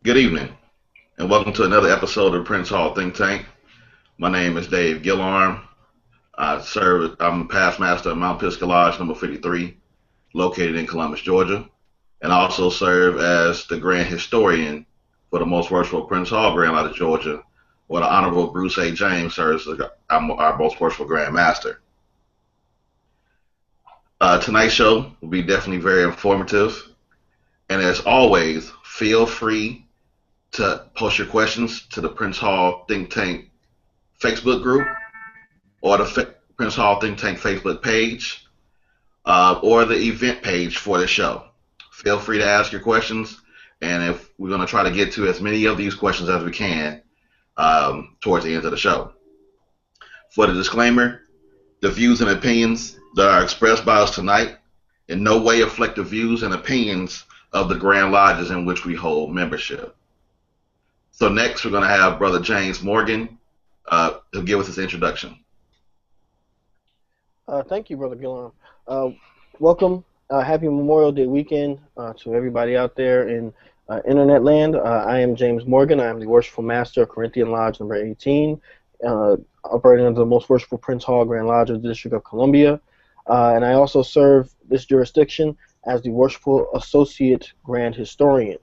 Good evening, and welcome to another episode of Prince Hall Think Tank. My name is Dave Gillarm. I'm past master of Mount Pisgah Lodge number 53, located in Columbus, Georgia, and I also serve as the Grand Historian for the Most Worshipful Prince Hall Grand Lodge of Georgia, where the Honorable Bruce A. James serves as our Most Worshipful Grand Master. Tonight's show will be definitely very informative, and as always, feel free to post your questions to the Prince Hall Think Tank Facebook group or the Prince Hall Think Tank Facebook page or the event page for the show. Feel free to ask your questions, and if we're going to try to get to as many of these questions as we can towards the end of the show. For the disclaimer, the views and opinions that are expressed by us tonight in no way reflect the views and opinions of the Grand Lodges in which we hold membership. So next, we're going to have Brother James Morgan to give us his introduction. Thank you, Brother Gilliam. Welcome. Happy Memorial Day weekend to everybody out there in internet land. I am James Morgan. I am the Worshipful Master of Corinthian Lodge number 18, operating under the Most Worshipful Prince Hall Grand Lodge of the District of Columbia. And I also serve this jurisdiction as the Worshipful Associate Grand Historian.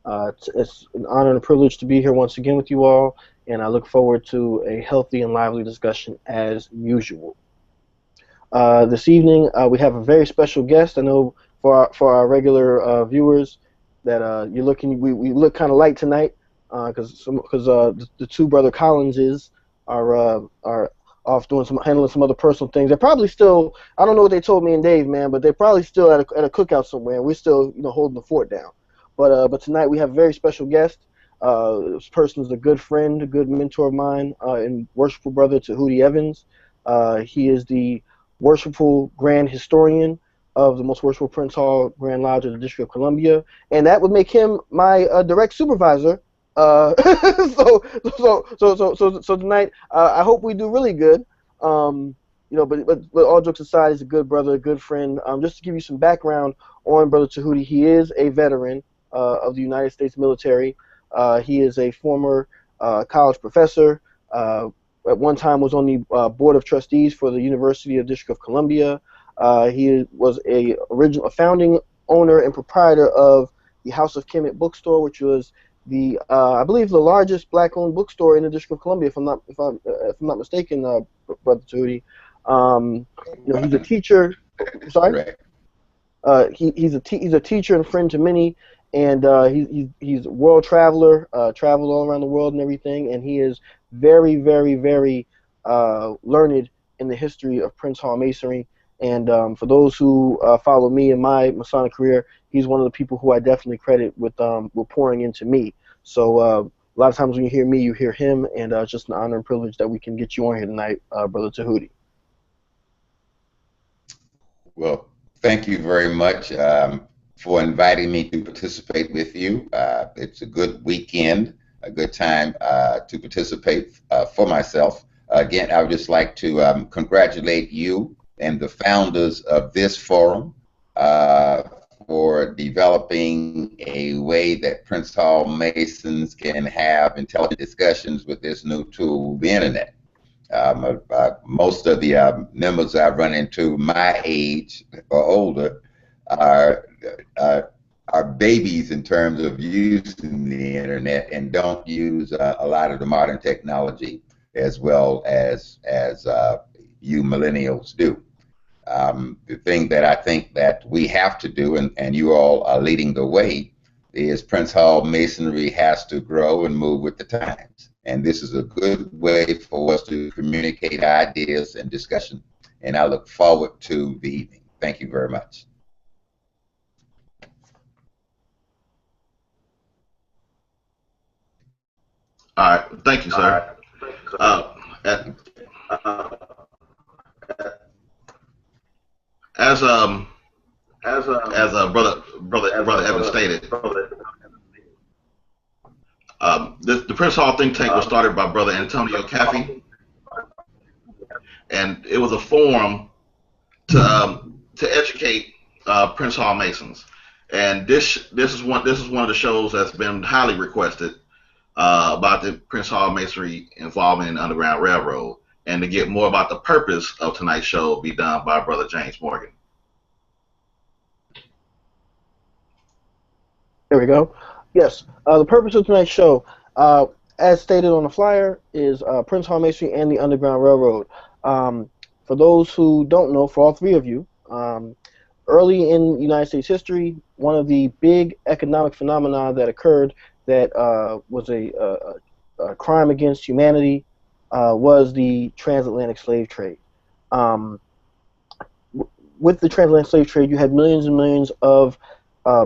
It's an honor and a privilege to be here once again with you all, and I look forward to a healthy and lively discussion as usual. This evening, we have a very special guest. I know for our regular viewers that we look kind of light tonight because the two brother Collinses are off doing handling some other personal things. They're probably still, I don't know what they told me and Dave, man, but they're probably still at a cookout somewhere. And we're still holding the fort down. But tonight we have a very special guest. This person is a good friend, a good mentor of mine, and worshipful brother Tahuti Evans. He is the Worshipful Grand Historian of the Most Worshipful Prince Hall Grand Lodge of the District of Columbia, and that would make him my direct supervisor. So tonight, I hope we do really good. But all jokes aside, he's a good brother, a good friend. Just to give you some background on Brother Tahuti, he is a veteran of the United States military. He is a former college professor. At one time was on the board of trustees for the University of District of Columbia. He was a founding owner and proprietor of the House of Kemet bookstore, which was I believe the largest black-owned bookstore in the District of Columbia, if I'm not mistaken, Brother Tahuti. He's a teacher. Sorry. He's a teacher and friend to many, and he's a world traveler, traveled all around the world and everything, and he is very, very, very learned in the history of Prince Hall Masonry. And for those who follow me in my Masonic career, he's one of the people who I definitely credit with pouring into me. So a lot of times when you hear me, you hear him, and it's just an honor and privilege that we can get you on here tonight, Brother Tahuti. Well, thank you very much for inviting me to participate with you. It's a good weekend, a good time to participate for myself. Again, I would just like to congratulate you and the founders of this forum for developing a way that Prince Hall Masons can have intelligent discussions with this new tool, the internet. Most of the members I've run into my age or older are babies in terms of using the internet and don't use a lot of the modern technology as well as you millennials do. The thing that I think that we have to do, and you all are leading the way, is Prince Hall Masonry has to grow and move with the times. And this is a good way for us to communicate ideas and discussion. And I look forward to the evening. Thank you very much. All right, thank you, sir. As as brother Evans stated, the Prince Hall think tank was started by Brother Antonio Caffey, and it was a forum to educate Prince Hall Masons. And this is one of the shows that's been highly requested about the Prince Hall Masonry involvement in the Underground Railroad. And to get more about the purpose of tonight's show, will be done by Brother James Morgan. There we go. Yes, the purpose of tonight's show, as stated on the flyer, is Prince Hall Masonry and the Underground Railroad. For those who don't know, for all three of you, early in United States history, one of the big economic phenomena that occurred that was a crime against humanity was the transatlantic slave trade. Um, with the transatlantic slave trade, you had millions and millions of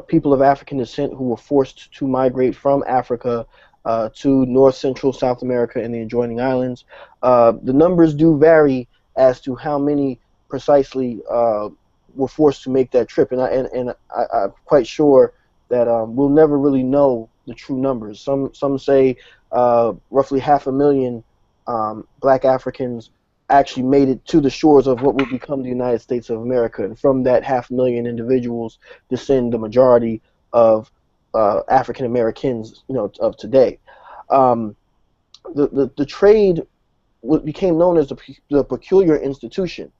people of African descent who were forced to migrate from Africa to North Central South America and the adjoining islands. The numbers do vary as to how many precisely were forced to make that trip, and I'm quite sure that we'll never really know the true numbers. Some say roughly 500,000 black Africans actually made it to the shores of what would become the United States of America, and from that 500,000 individuals descend the majority of African Americans, of today. Um, the trade became known as the peculiar institution,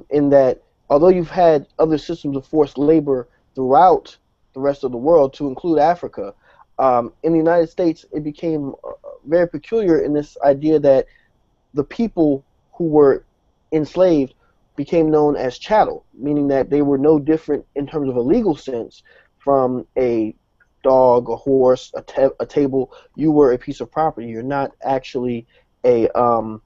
in that although you've had other systems of forced labor throughout the rest of the world, to include Africa, in the United States it became very peculiar in this idea that the people who were enslaved became known as chattel, meaning that they were no different in terms of a legal sense from a dog, a horse, a table. You were a piece of property. You're not actually a uh,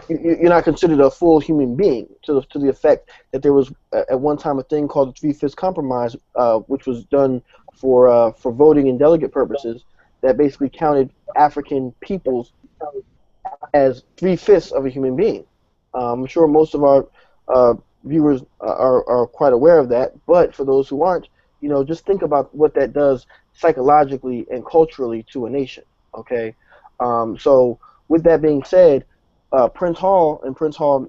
you're not considered a full human being, to the effect that there was at one time a thing called the Three-Fifths Compromise, which was done for voting and delegate purposes, that basically counted African peoples as 3/5 of a human being. I'm sure most of our viewers are quite aware of that, but for those who aren't, just think about what that does psychologically and culturally to a nation. Okay, so with that being said, Prince Hall and Prince Hall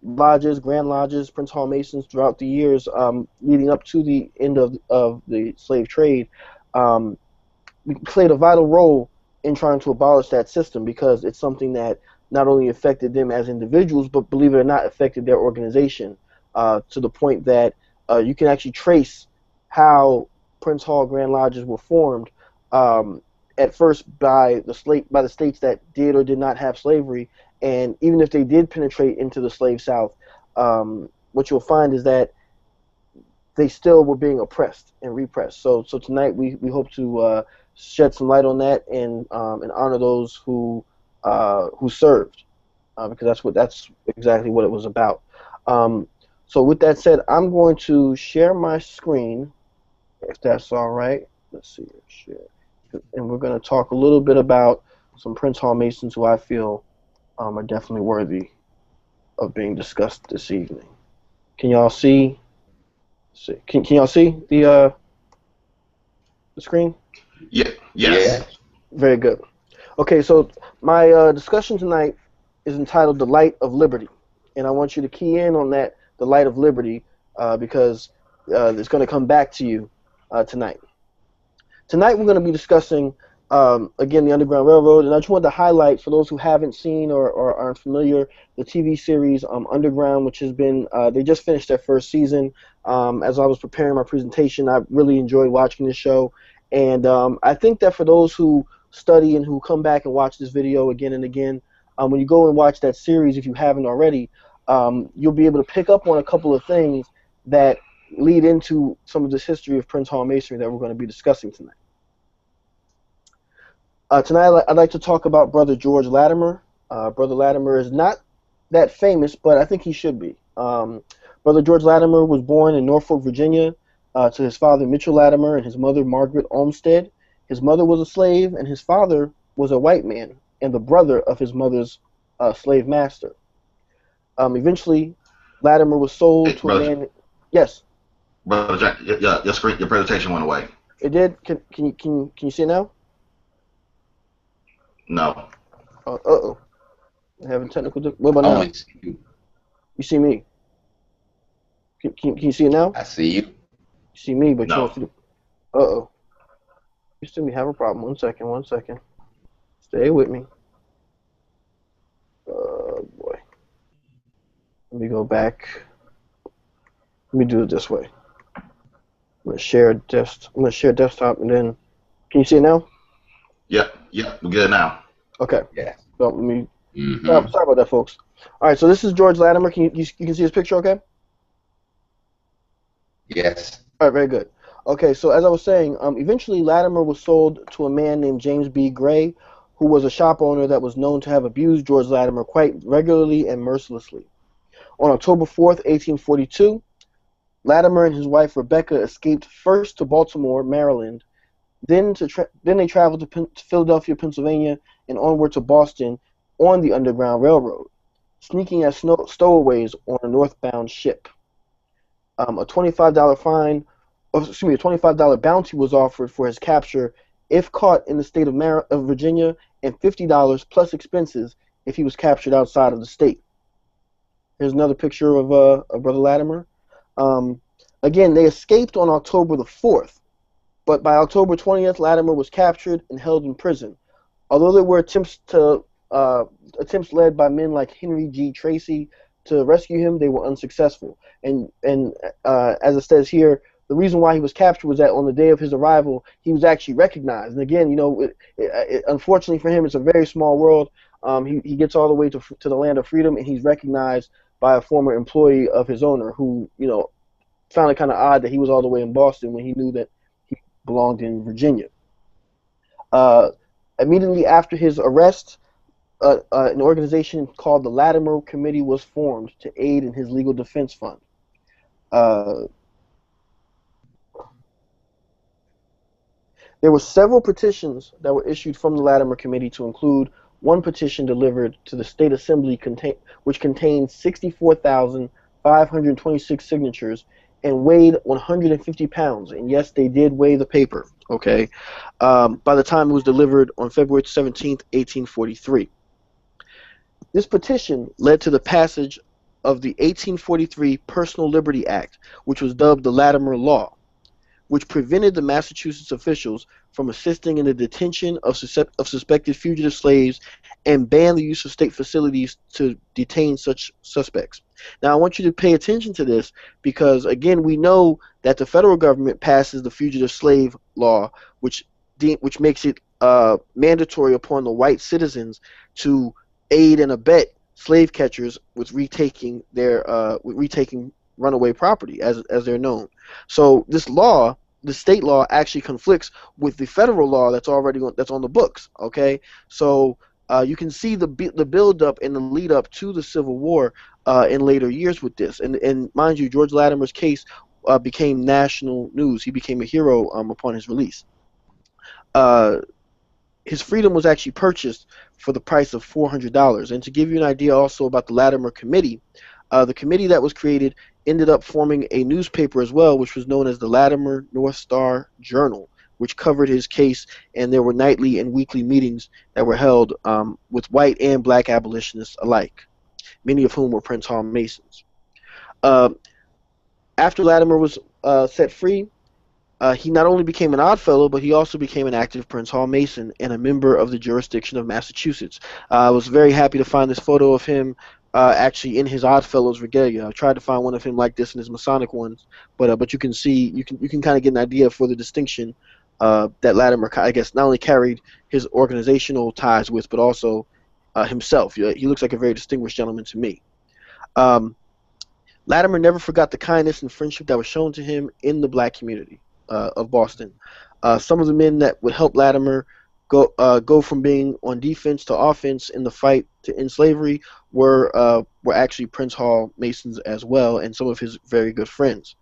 lodges, Grand Lodges, Prince Hall Masons throughout the years leading up to the end of the slave trade, um, played a vital role in trying to abolish that system, because it's something that not only affected them as individuals, but believe it or not, affected their organization to the point that you can actually trace how Prince Hall Grand Lodges were formed. At first by the states that did or did not have slavery, and even if they did penetrate into the slave South, what you'll find is that they still were being oppressed and repressed. So tonight we hope to shed some light on that, and honor those who served, because that's exactly what it was about. So with that said, I'm going to share my screen, if that's all right. Let's see here, share, and we're going to talk a little bit about some Prince Hall Masons who I feel are definitely worthy of being discussed this evening. Can y'all see? Can y'all see the screen? Yeah. Yes. Yeah. Very good. Okay, so my discussion tonight is entitled "The Light of Liberty," and I want you to key in on that, the light of liberty, because it's going to come back to you tonight. Tonight we're going to be discussing, again, the Underground Railroad, and I just wanted to highlight, for those who haven't seen or aren't familiar, the TV series Underground, which has been, they just finished their first season. As I was preparing my presentation, I really enjoyed watching this show, and I think that for those who study and who come back and watch this video again and again, when you go and watch that series, if you haven't already, you'll be able to pick up on a couple of things that lead into some of this history of Prince Hall Masonry that we're going to be discussing tonight. Tonight I'd like to talk about Brother George Latimer. Brother Latimer is not that famous, but I think he should be. Brother George Latimer was born in Norfolk, Virginia, to his father Mitchell Latimer and his mother Margaret Olmsted. His mother was a slave, and his father was a white man and the brother of his mother's slave master. Eventually, Latimer was sold Hey, to a brother, man. Yes, brother Jack, your screen, your presentation went away. it did. Can you see it now? No. Uh-oh. Having technical what about now? Only see you. You see me? Can you see it now? I see you. You see me, but you don't No. see the. Uh-oh. You still have a problem. One second. One second. Stay with me. Boy. Let me go back. Let me do it this way. I'm gonna share desktop, and then can you see it now? Yep. Yep. We're good now. Okay. Yes. So let me. Mm-hmm. Sorry about that, folks. All right. So this is George Latimer. You can see his picture? Okay. Yes. All right. Very good. Okay. So as I was saying, eventually Latimer was sold to a man named James B. Gray, who was a shop owner that was known to have abused George Latimer quite regularly and mercilessly. On October 4th, 1842, Latimer and his wife Rebecca escaped first to Baltimore, Maryland, then they traveled to Philadelphia, Pennsylvania, and onward to Boston on the Underground Railroad, sneaking as stowaways on a northbound ship. A $25 fine, or excuse me, a $25 bounty was offered for his capture if caught in the state of Virginia, and $50 plus expenses if he was captured outside of the state. Here's another picture of Brother Latimer. Um, Again, they escaped on October the 4th, but by October 20th, Latimer was captured and held in prison. Although there were attempts led by men like Henry G. Tracy to rescue him, they were unsuccessful. And as it says here, the reason why he was captured was that on the day of his arrival, he was actually recognized. And again, unfortunately for him, it's a very small world. He gets all the way to the land of freedom, and he's recognized by a former employee of his owner, who found it kind of odd that he was all the way in Boston when he knew that he belonged in Virginia. Uh, Immediately after his arrest, an organization called the Latimer Committee was formed to aid in his legal defense fund. Uh, there were several petitions that were issued from the Latimer Committee, to include one petition delivered to the State Assembly which contained 64,526 signatures and weighed 150 pounds. And yes, they did weigh the paper, okay, by the time it was delivered on February 17th, 1843. This petition led to the passage of the 1843 Personal Liberty Act, which was dubbed the Latimer Law, which prevented the Massachusetts officials from assisting in the detention of suspected fugitive slaves and banned the use of state facilities to detain such suspects. Now, I want you to pay attention to this because, again, we know that the federal government passes the Fugitive Slave Law, which makes it mandatory upon the white citizens to aid and abet slave catchers with retaking runaway property, as they're known. So this law, the state law, actually conflicts with the federal law that's on the books. Okay, so you can see the build up and the lead up to the Civil War in later years with this. And mind you, George Latimer's case became national news. He became a hero upon his release. His freedom was actually purchased for the price of $400. And to give you an idea also about the Latimer Committee, the committee that was created ended up forming a newspaper as well, which was known as the Latimer North Star Journal, which covered his case, and there were nightly and weekly meetings that were held with white and black abolitionists alike, many of whom were Prince Hall Masons. After Latimer was set free, he not only became an Oddfellow, but he also became an active Prince Hall Mason and a member of the jurisdiction of Massachusetts. I was very happy to find this photo of him actually in his Oddfellows regalia. I tried to find one of him like this in his Masonic ones, but you can see, you can kind of get an idea for the distinction that Latimer, I guess, not only carried his organizational ties with, but also himself. He looks like a very distinguished gentleman to me. Latimer never forgot the kindness and friendship that was shown to him in the black community of Boston. Some of the men that would help Latimer go from being on defense to offense in the fight to end slavery were actually Prince Hall Masons as well, and some of his very good friends.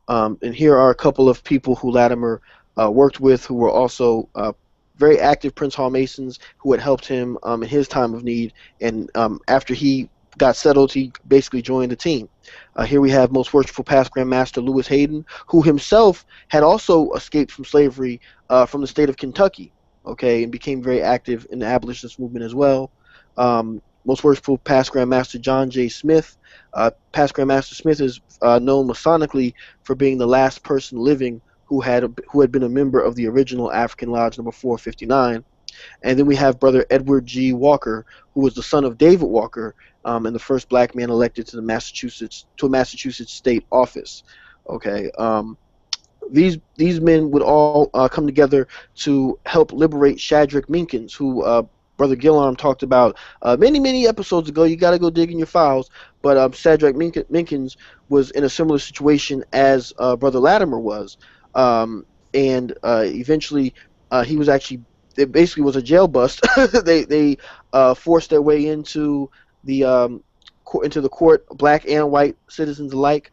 And here are a couple of people who Latimer worked with, who were also very active Prince Hall Masons, who had helped him in his time of need. And after he got settled, he basically joined the team. Here we have Most Worshipful Past Grand Master Lewis Hayden, who himself had also escaped from slavery from the state of Kentucky, okay, and became very active in the abolitionist movement as well. Most Worshipful Past Grand Master John J. Smith. Past Grand Master Smith is known Masonically for being the last person living who had been a member of the original African Lodge number 459. And then we have Brother Edward G. Walker, who was the son of David Walker, and the first black man elected to a Massachusetts state office. Okay. These men would all come together to help liberate Shadrach Minkins, who Brother Gillarm talked about many episodes ago. You got to go dig in your files. But Shadrach Minkins was in a similar situation as Brother Latimer was, and eventually he was actually, it basically was a jail bust. They forced their way the into the court, black and white citizens alike.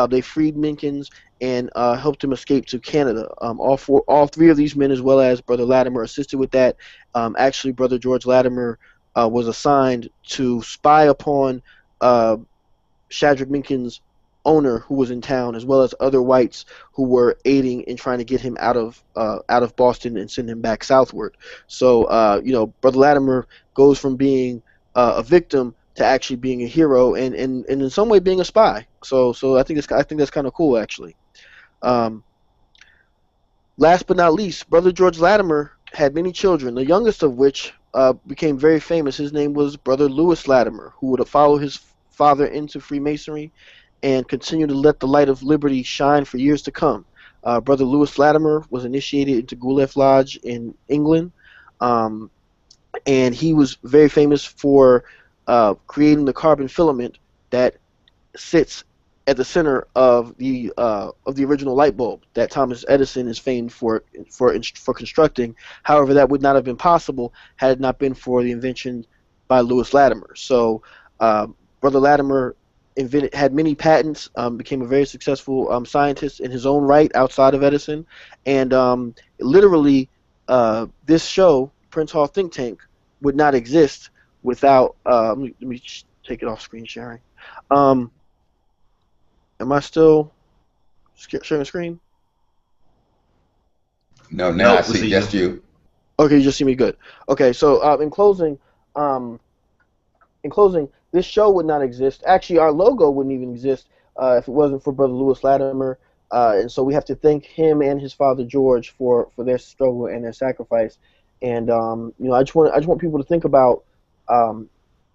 They freed Minkins and helped him escape to Canada. All three of these men, as well as Brother Latimer, assisted with that. Actually, Brother George Latimer was assigned to spy upon Shadrach Minkins' owner, who was in town, as well as other whites who were aiding in trying to get him out of Boston and send him back southward. So, Brother Latimer goes from being a victim to actually being a hero, and in some way being a spy. So I think that's kind of cool, actually. Last but not least, Brother George Latimer had many children, the youngest of which became very famous. His name was Brother Lewis Latimer, who would follow his father into Freemasonry and continue to let the light of liberty shine for years to come. Brother Lewis Latimer was initiated into Guelph Lodge in England, and he was very famous for creating the carbon filament that sits at the center of the original light bulb that Thomas Edison is famed for constructing. However, that would not have been possible had it not been for the invention by Lewis Latimer. So, Brother Latimer had many patents, became a very successful scientist in his own right outside of Edison, and literally, this show, Prince Hall Think Tank, would not exist without. Let me take it off screen sharing. Am I still sharing the screen? No, now I we see just you. Okay, you just see me good. Okay, so in closing, this show would not exist. Actually, our logo wouldn't even exist if it wasn't for Brother Lewis Latimer. And so we have to thank him and his father George for their struggle and their sacrifice. And I just want people to think about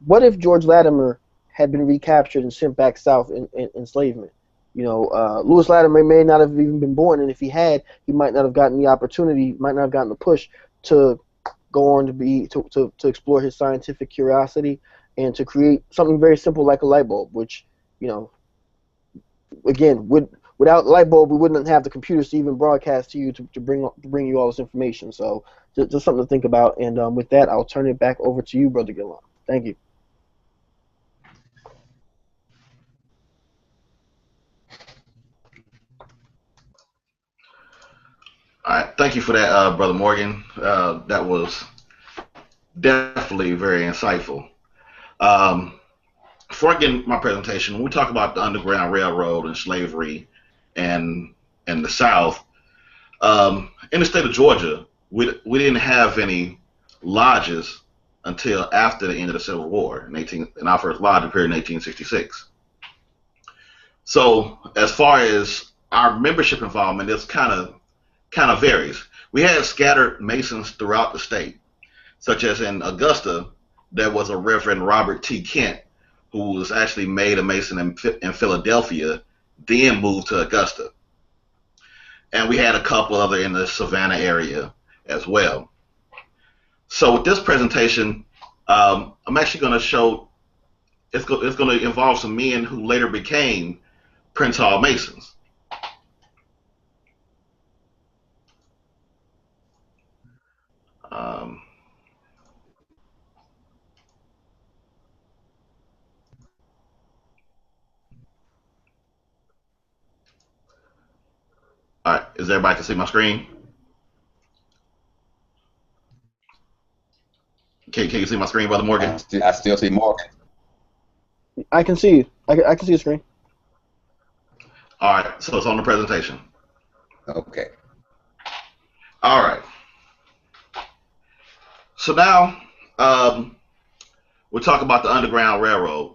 what if George Latimer had been recaptured and sent back south in enslavement. Lewis Latimer may not have even been born, and if he had, he might not have gotten the opportunity, might not have gotten the push to go on to explore his scientific curiosity and to create something very simple like a light bulb, which, again, without the light bulb, we wouldn't have the computers to even broadcast to you to bring you all this information. So just something to think about. And with that, I'll turn it back over to you, Brother Gillon. Thank you. All right, thank you for that, Brother Morgan. That was definitely very insightful. Before I get into my presentation, when we talk about the Underground Railroad and slavery and the South, in the state of Georgia, we didn't have any lodges until after the end of the Civil War. And our first lodge appeared in 1866. So as far as our membership involvement, it's kind of varies. We had scattered Masons throughout the state, such as in Augusta, there was a Reverend Robert T. Kent, who was actually made a Mason in Philadelphia, then moved to Augusta. And we had a couple other in the Savannah area as well. So with this presentation, I'm actually going to show, it's going to involve some men who later became Prince Hall Masons. All right, is everybody can see my screen? Can you see my screen, Brother Morgan? I still see Morgan. I can see you. I can see the screen. All right, so it's on the presentation. Okay. All right. So now, we'll talk about the Underground Railroad.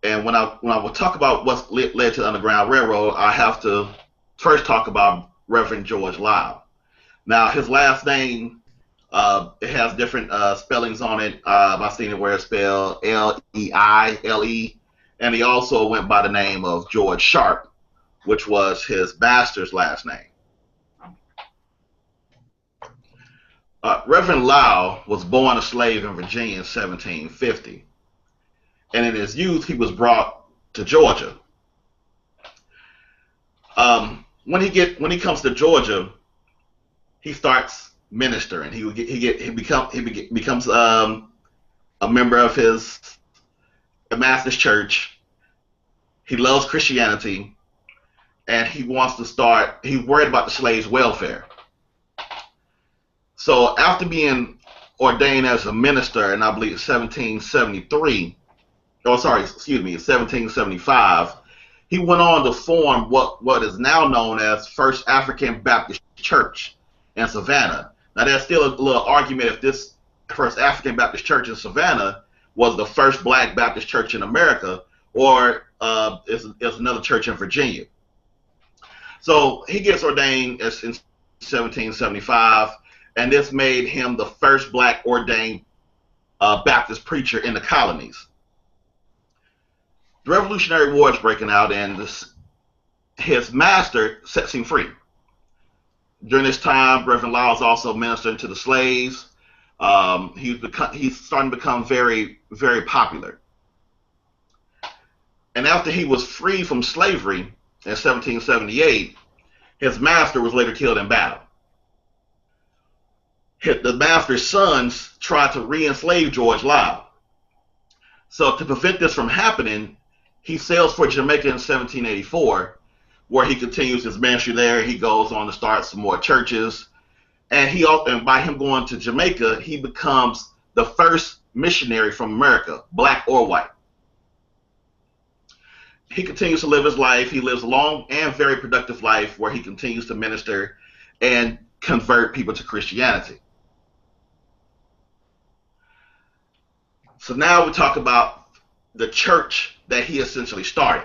And when I will talk about what's led to the Underground Railroad, I have to first talk about Reverend George Liles. Now, his last name, it has different spellings on it. I've seen it where it's spelled Leile, and he also went by the name of George Sharp, which was his master's last name. Reverend Liles was born a slave in Virginia in 1750, and in his youth he was brought to Georgia. When he comes to Georgia, he starts ministering. He becomes a member of his master's church. He loves Christianity, and he wants to start. He's worried about the slaves' welfare. So after being ordained as a minister in, I believe, 1773, 1775, he went on to form what is now known as First African Baptist Church in Savannah. Now, there's still a little argument if this First African Baptist Church in Savannah was the first Black Baptist church in America, or is another church in Virginia. So he gets ordained in 1775, and this made him the first Black ordained Baptist preacher in the colonies. The Revolutionary War is breaking out, and his master sets him free. During this time, Reverend Liles also ministered to the slaves. He's starting to become very, very popular. And after he was free from slavery in 1778, his master was later killed in battle. The master's sons tried to re-enslave George Liles. So to prevent this from happening, he sails for Jamaica in 1784, where he continues his ministry there. He goes on to start some more churches, and by him going to Jamaica, he becomes the first missionary from America, Black or white. He continues to live his life. He lives a long and very productive life where he continues to minister and convert people to Christianity. So now we talk about the church that he essentially started.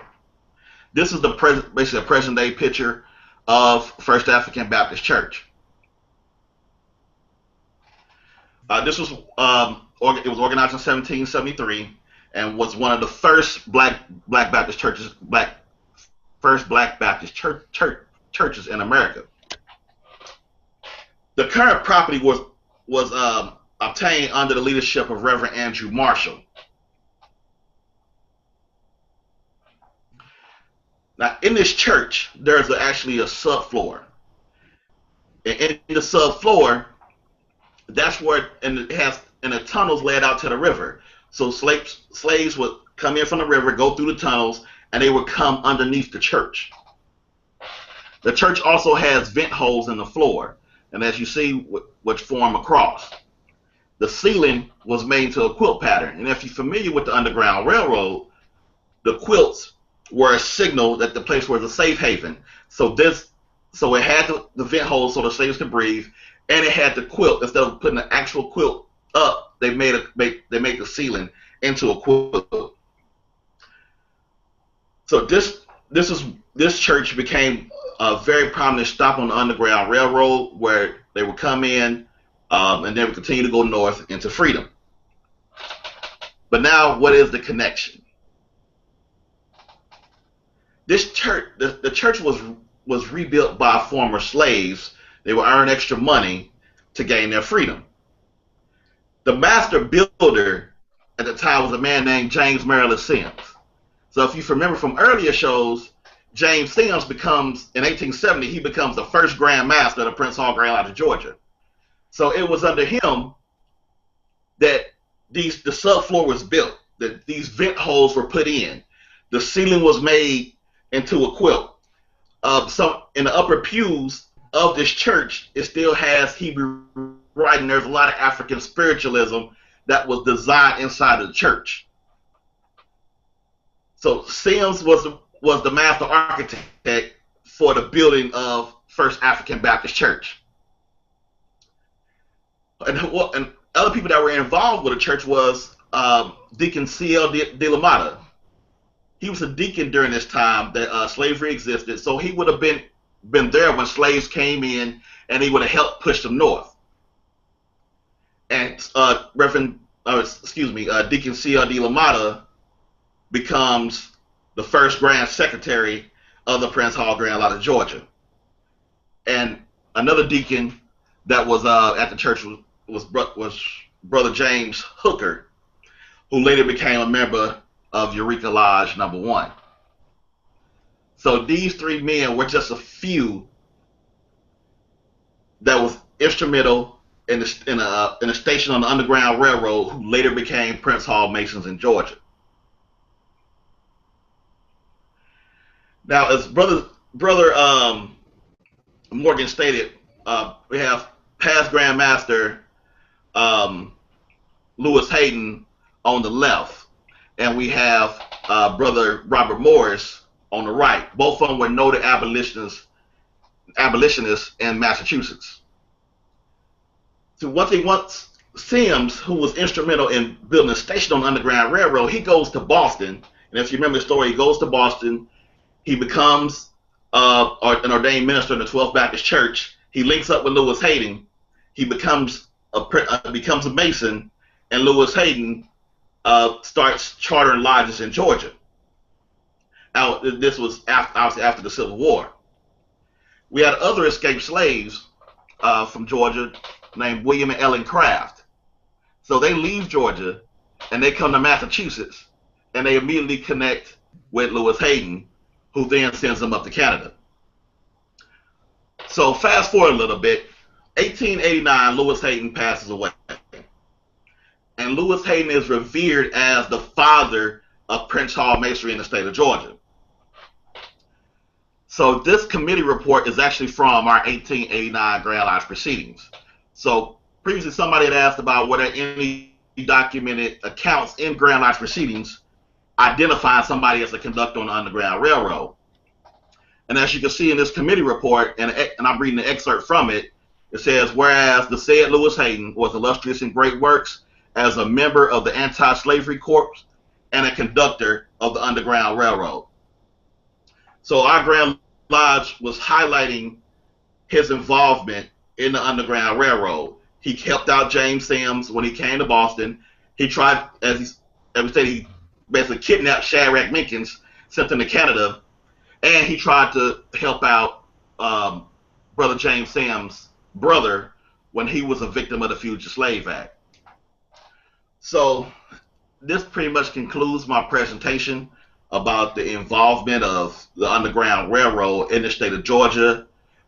This is basically a present day picture of First African Baptist Church. This was it was organized in 1773 and was one of the first Black Baptist churches, first Black Baptist churches in America. The current property was obtained under the leadership of Reverend Andrew Marshall. Now, in this church, there's actually a subfloor. And in the subfloor, that's where, and it has, and the tunnels led out to the river. So slaves would come in from the river, go through the tunnels, and they would come underneath the church. The church also has vent holes in the floor, and as you see, which form a cross. The ceiling was made into a quilt pattern, and if you're familiar with the Underground Railroad, the quilts were a signal that the place was a safe haven. So it had the vent holes so the slaves could breathe, and it had the quilt. Instead of putting an actual quilt up, they made the ceiling into a quilt. So this church became a very prominent stop on the Underground Railroad, where they would come in and they would continue to go north into freedom. But now, what is the connection? This church, the church was rebuilt by former slaves. They would earn extra money to gain their freedom. The master builder at the time was a man named James Maryland Sims. So if you remember from earlier shows, James Sims becomes, in 1870, he becomes the first Grand Master of the Prince Hall Grand Lodge of Georgia. So it was under him that the subfloor was built, that these vent holes were put in. The ceiling was made into a quilt. So in the upper pews of this church, it still has Hebrew writing. There's a lot of African spiritualism that was designed inside of the church. So Sims was the master architect for the building of First African Baptist Church. And other people that were involved with the church was Deacon C.L. de la Mata. He was a deacon during this time that slavery existed, so he would have been there when slaves came in, and he would have helped push them north. And Deacon C.L. de la Mata becomes the first Grand Secretary of the Prince Hall Grand Lodge of Georgia. And another deacon that was at the church was Brother James Hooker, who later became a member of Eureka Lodge Number 1. So these three men were just a few that was instrumental in a station on the Underground Railroad who later became Prince Hall Masons in Georgia. Now, as Brother Morgan stated, we have past Grand Master Lewis Hayden on the left, and we have Brother Robert Morris on the right. Both of them were noted abolitionists in Massachusetts. So once Sims, who was instrumental in building a station on the Underground Railroad, he goes to Boston, and if you remember the story, he goes to Boston. He becomes an ordained minister in the 12th Baptist Church. He links up with Lewis Hayden. He becomes a Mason, and Lewis Hayden starts chartering lodges in Georgia. Now, this was obviously after the Civil War. We had other escaped slaves from Georgia named William and Ellen Craft. So they leave Georgia and they come to Massachusetts, and they immediately connect with Lewis Hayden, who then sends them up to Canada. So fast forward a little bit, 1889, Lewis Hayden passes away. And Lewis Hayden is revered as the father of Prince Hall Masonry in the state of Georgia. So this committee report is actually from our 1889 Grand Lodge proceedings. So previously somebody had asked about were there any documented accounts in Grand Lodge proceedings identifying somebody as a conductor on the Underground Railroad. And as you can see in this committee report, and I'm reading the excerpt from it, it says, whereas the said Lewis Hayden was illustrious in great works as a member of the Anti-Slavery Corps and a conductor of the Underground Railroad. So our Grand Lodge was highlighting his involvement in the Underground Railroad. He helped out James Sims when he came to Boston. He tried, as we stated, he basically kidnapped Shadrach Minkins, sent him to Canada, and he tried to help out Brother James Sims' brother when he was a victim of the Fugitive Slave Act. So this pretty much concludes my presentation about the involvement of the Underground Railroad in the state of Georgia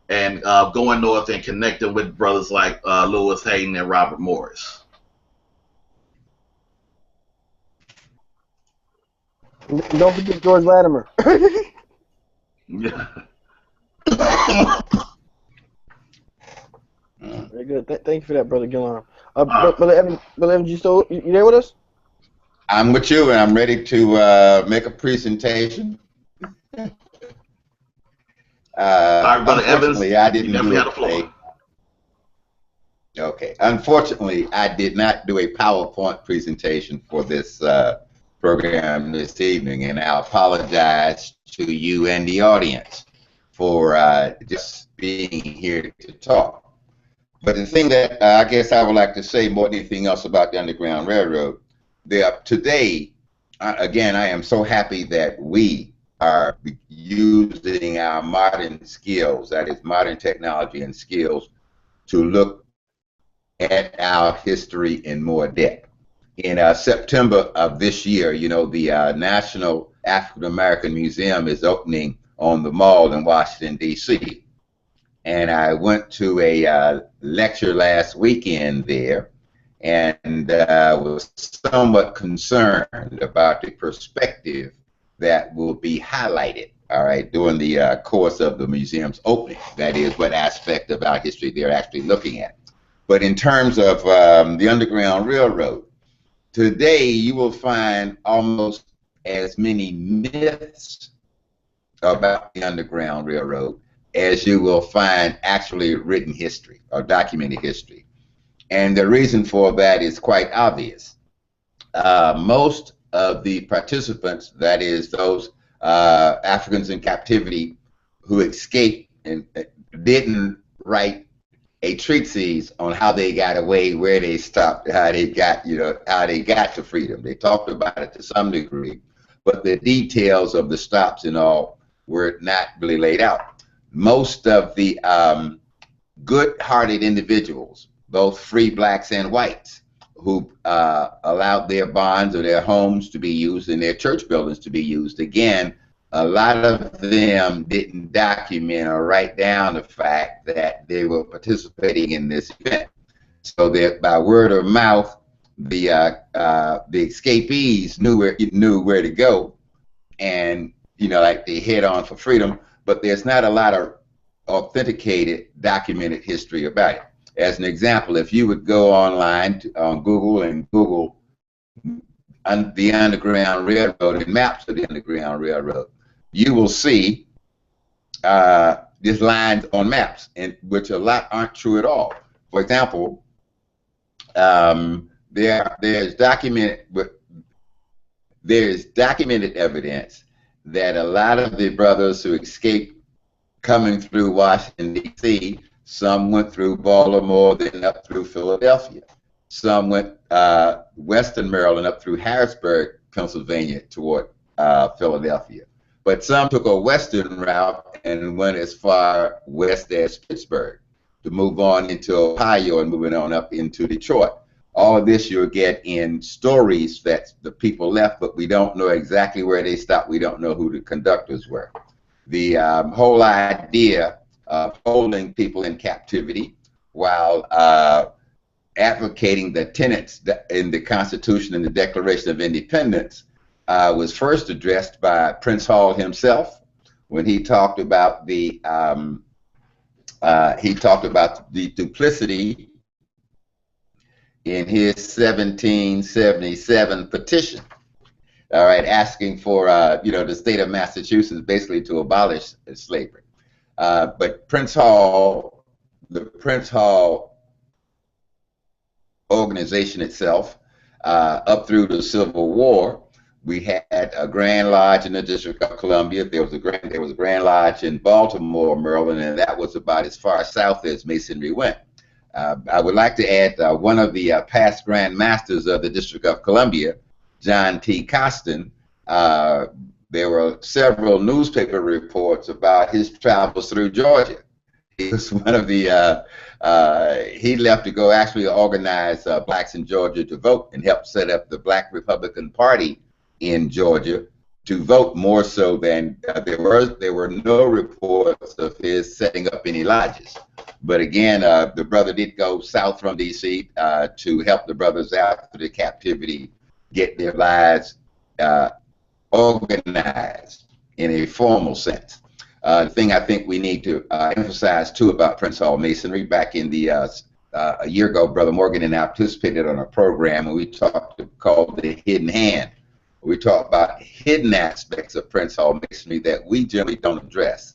and going north and connecting with brothers like Lewis Hayden and Robert Morris. Don't forget George Latimer. Yeah. Very good. Thank you for that, Brother Gillan. Brother Evans, you there with us? I'm with you, and I'm ready to make a presentation. Brother Evans, I didn't do have the floor. Okay. Unfortunately, I did not do a PowerPoint presentation for this program this evening, and I apologize to you and the audience for just being here to talk. But the thing that I guess I would like to say more than anything else about the Underground Railroad, today, again, I am so happy that we are using our modern skills, that is modern technology and skills, to look at our history in more depth. In September of this year, you know, the National African American Museum is opening on the Mall in Washington, D.C. And I went to a lecture last weekend there, and was somewhat concerned about the perspective that will be highlighted, all right, during the course of the museum's opening. That is, what aspect of our history they're actually looking at. But in terms of the Underground Railroad, today you will find almost as many myths about the Underground Railroad as you will find actually written history or documented history. And the reason for that is quite obvious. most of the participants, that is, those Africans in captivity who escaped and didn't write a treatise on how they got away, where they stopped, how they got, how they got to freedom. They talked about it to some degree, but the details of the stops and all were not really laid out. Most of the good-hearted individuals, both free blacks and whites, who allowed their bonds or their homes to be used and their church buildings to be used, again, a lot of them didn't document or write down the fact that they were participating in this event. So that by word of mouth, the escapees knew where to go, and like they head on for freedom. But there's not a lot of authenticated, documented history about it. As an example, if you would go online on Google and Google the Underground Railroad and maps of the Underground Railroad, you will see these lines on maps, and which a lot aren't true at all. For example, there's documented evidence that a lot of the brothers who escaped coming through Washington, D.C., some went through Baltimore, then up through Philadelphia. Some went western Maryland up through Harrisburg, Pennsylvania, toward Philadelphia. But some took a western route and went as far west as Pittsburgh to move on into Ohio and moving on up into Detroit. All of this you'll get in stories that the people left, but we don't know exactly where they stopped. We don't know who the conductors were. The whole idea of holding people in captivity while advocating the tenets in the Constitution and the Declaration of Independence was first addressed by Prince Hall himself when he talked about the duplicity in his 1777 petition. All right, asking for the state of Massachusetts basically to abolish slavery. But the Prince Hall organization itself, up through the Civil War, we had a Grand Lodge in the District of Columbia. There was a Grand Lodge in Baltimore, Maryland, and that was about as far south as Masonry went. I would like to add one of the past Grand Masters of the District of Columbia, John T. Costin. There were several newspaper reports about his travels through Georgia. He was one of the, he left to go actually organize blacks in Georgia to vote and help set up the Black Republican Party in Georgia to vote, more so than there were no reports of his setting up any lodges. But again, the brother did go south from D.C. To help the brothers out through the captivity, get their lives organized in a formal sense. The thing I think we need to emphasize too about Prince Hall Masonry, back in the a year ago, Brother Morgan and I participated on a program and we called the Hidden Hand. We talked about hidden aspects of Prince Hall Masonry that we generally don't address.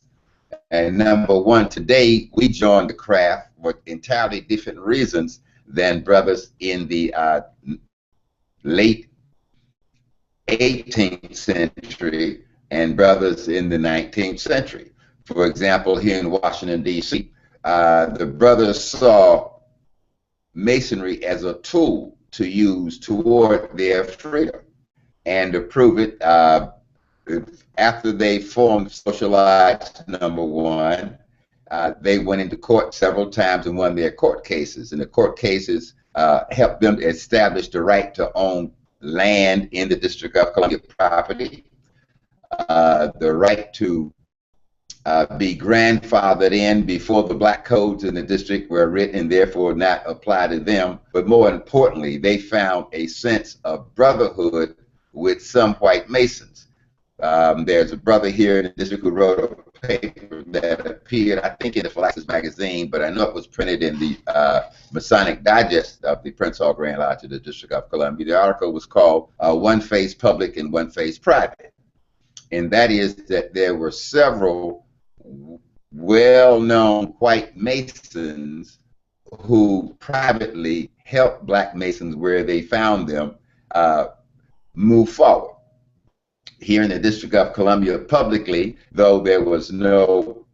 And number one, today we joined the craft for entirely different reasons than brothers in the late 18th century and brothers in the 19th century. For example, here in Washington, D.C., the brothers saw Masonry as a tool to use toward their freedom. And to prove it, after they formed Socialized number one, they went into court several times and won their court cases. And the court cases helped them establish the right to own land in the District of Columbia property, the right to be grandfathered in before the black codes in the district were written and therefore not apply to them. But more importantly, they found a sense of brotherhood with some white Masons. There's a brother here in the district who wrote a paper that appeared, I think, in the Flax's magazine, but I know it was printed in the Masonic Digest of the Prince Hall Grand Lodge of the District of Columbia. The article was called One Face Public and One Face Private. And that is that there were several well-known white Masons who privately helped black Masons where they found them move forward. Here in the District of Columbia publicly, though there was no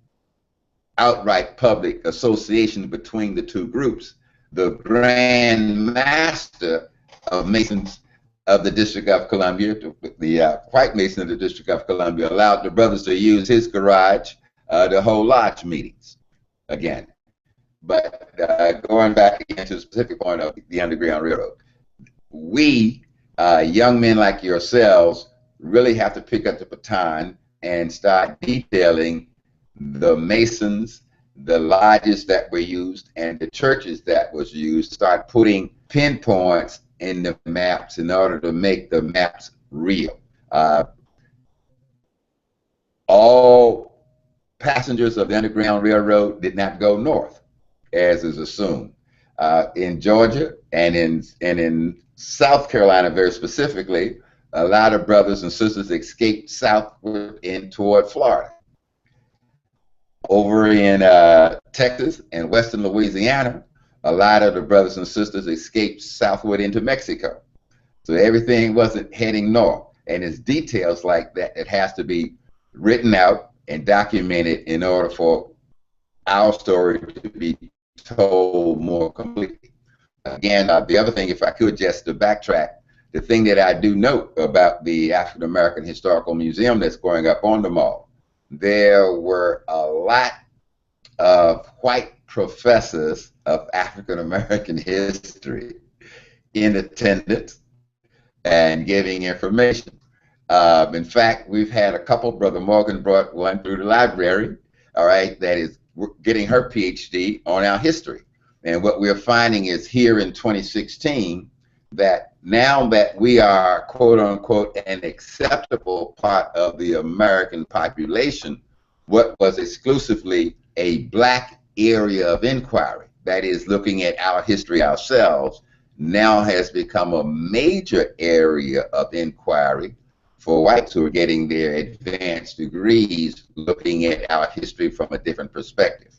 outright public association between the two groups, the Grand Master of Masons of the District of Columbia, the White Mason of the District of Columbia, allowed the brothers to use his garage to hold lodge meetings again. But going back again to the specific point of the Underground Railroad, we, young men like yourselves, really have to pick up the baton and start detailing the Masons, the lodges that were used, and the churches that was used, start putting pinpoints in the maps in order to make the maps real. All passengers of the Underground Railroad did not go north, as is assumed. In Georgia and in South Carolina, very specifically, a lot of brothers and sisters escaped southward in toward Florida. Over in Texas and western Louisiana, a lot of the brothers and sisters escaped southward into Mexico. So everything wasn't heading north. And it's details like that that has to be written out and documented in order for our story to be told more completely. Again, the other thing, if I could just to backtrack, the thing that I do note about the African American Historical Museum that's going up on the mall, there were a lot of white professors of African American history in attendance and giving information. In fact, we've had a couple. Brother Morgan brought one through the library, all right, that is getting her PhD on our history. And what we're finding is here in 2016 that now that we are, quote unquote, an acceptable part of the American population, what was exclusively a black area of inquiry, that is looking at our history ourselves, now has become a major area of inquiry for whites who are getting their advanced degrees, looking at our history from a different perspective.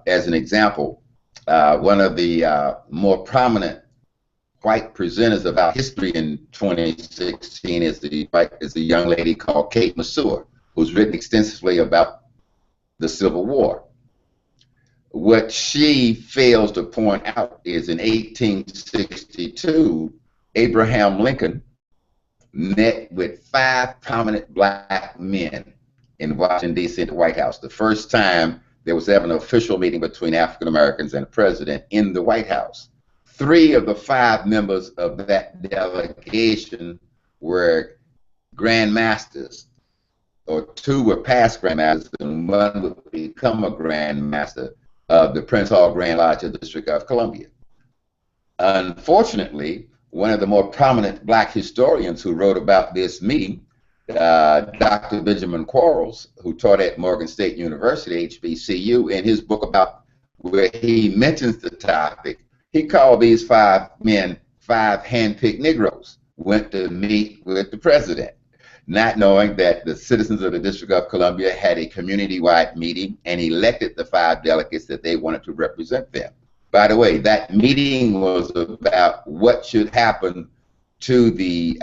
As an example, one of the more prominent white presenters of our history in 2016 is the young lady called Kate Masur, who's written extensively about the Civil War. What she fails to point out is in 1862, Abraham Lincoln met with 5 prominent black men in Washington, D.C. at the White House. The first time there was ever an official meeting between African Americans and the president in the White House. 3 of the 5 members of that delegation were Grand Masters, or 2 were past Grand Masters, and 1 would become a Grand Master of the Prince Hall Grand Lodge of the District of Columbia. Unfortunately, one of the more prominent black historians who wrote about this meeting, Dr. Benjamin Quarles, who taught at Morgan State University, HBCU, in his book about where he mentions the topic, he called these 5 men 5 handpicked Negroes, went to meet with the president, not knowing that the citizens of the District of Columbia had a community-wide meeting and elected the 5 delegates that they wanted to represent them. By the way, that meeting was about what should happen to the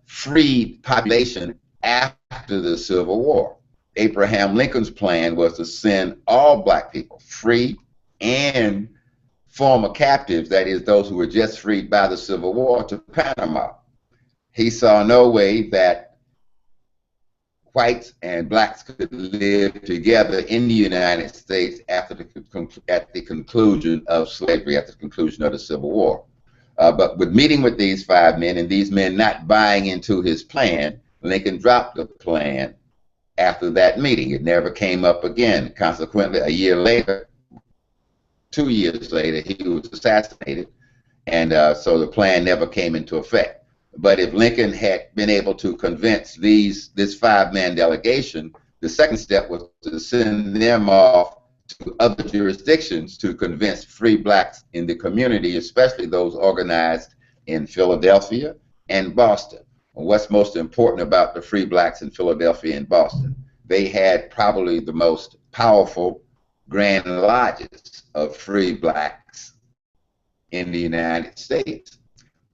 freed population after the Civil War. Abraham Lincoln's plan was to send all black people, free and former captives, that is, those who were just freed by the Civil War, to Panama. He saw no way that whites and blacks could live together in the United States at the conclusion of slavery, at the conclusion of the Civil War. But with meeting with these 5 men and these men not buying into his plan, Lincoln dropped the plan after that meeting. It never came up again. Consequently, a year later, 2 years later, he was assassinated, and so the plan never came into effect. But if Lincoln had been able to convince this 5-man delegation, the second step was to send them off to other jurisdictions to convince free blacks in the community, especially those organized in Philadelphia and Boston. What's most important about the free blacks in Philadelphia and Boston? They had probably the most powerful grand lodges of free blacks in the United States.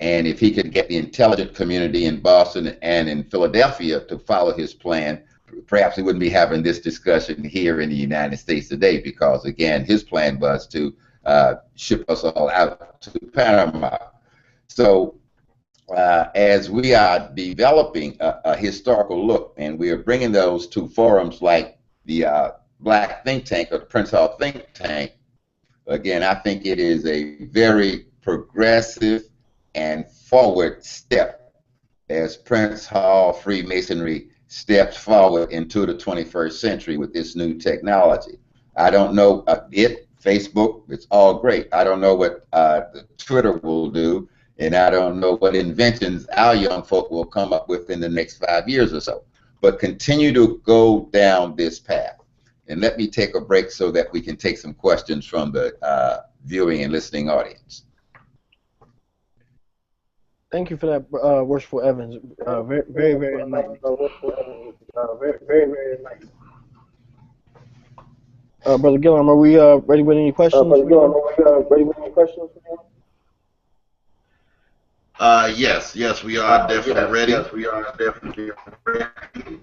And if he could get the intelligent community in Boston and in Philadelphia to follow his plan, perhaps we wouldn't be having this discussion here in the United States today, because, again, his plan was to ship us all out to Panama. So as we are developing a historical look, and we are bringing those to forums like the Black Think Tank or the Prince Hall Think Tank, again, I think it is a very progressive and forward step as Prince Hall Freemasonry steps forward into the 21st century with this new technology. I don't know Facebook, it's all great. I don't know what the Twitter will do, and I don't know what inventions our young folk will come up with in the next 5 years or so. But continue to go down this path. And let me take a break so that we can take some questions from the viewing and listening audience. Thank you for that, Worshipful Evans. Very, very, very enlightening. Very enlightening. Brother Gillum, are we ready with any questions? Yes, we are definitely ready. Yes, we are definitely ready.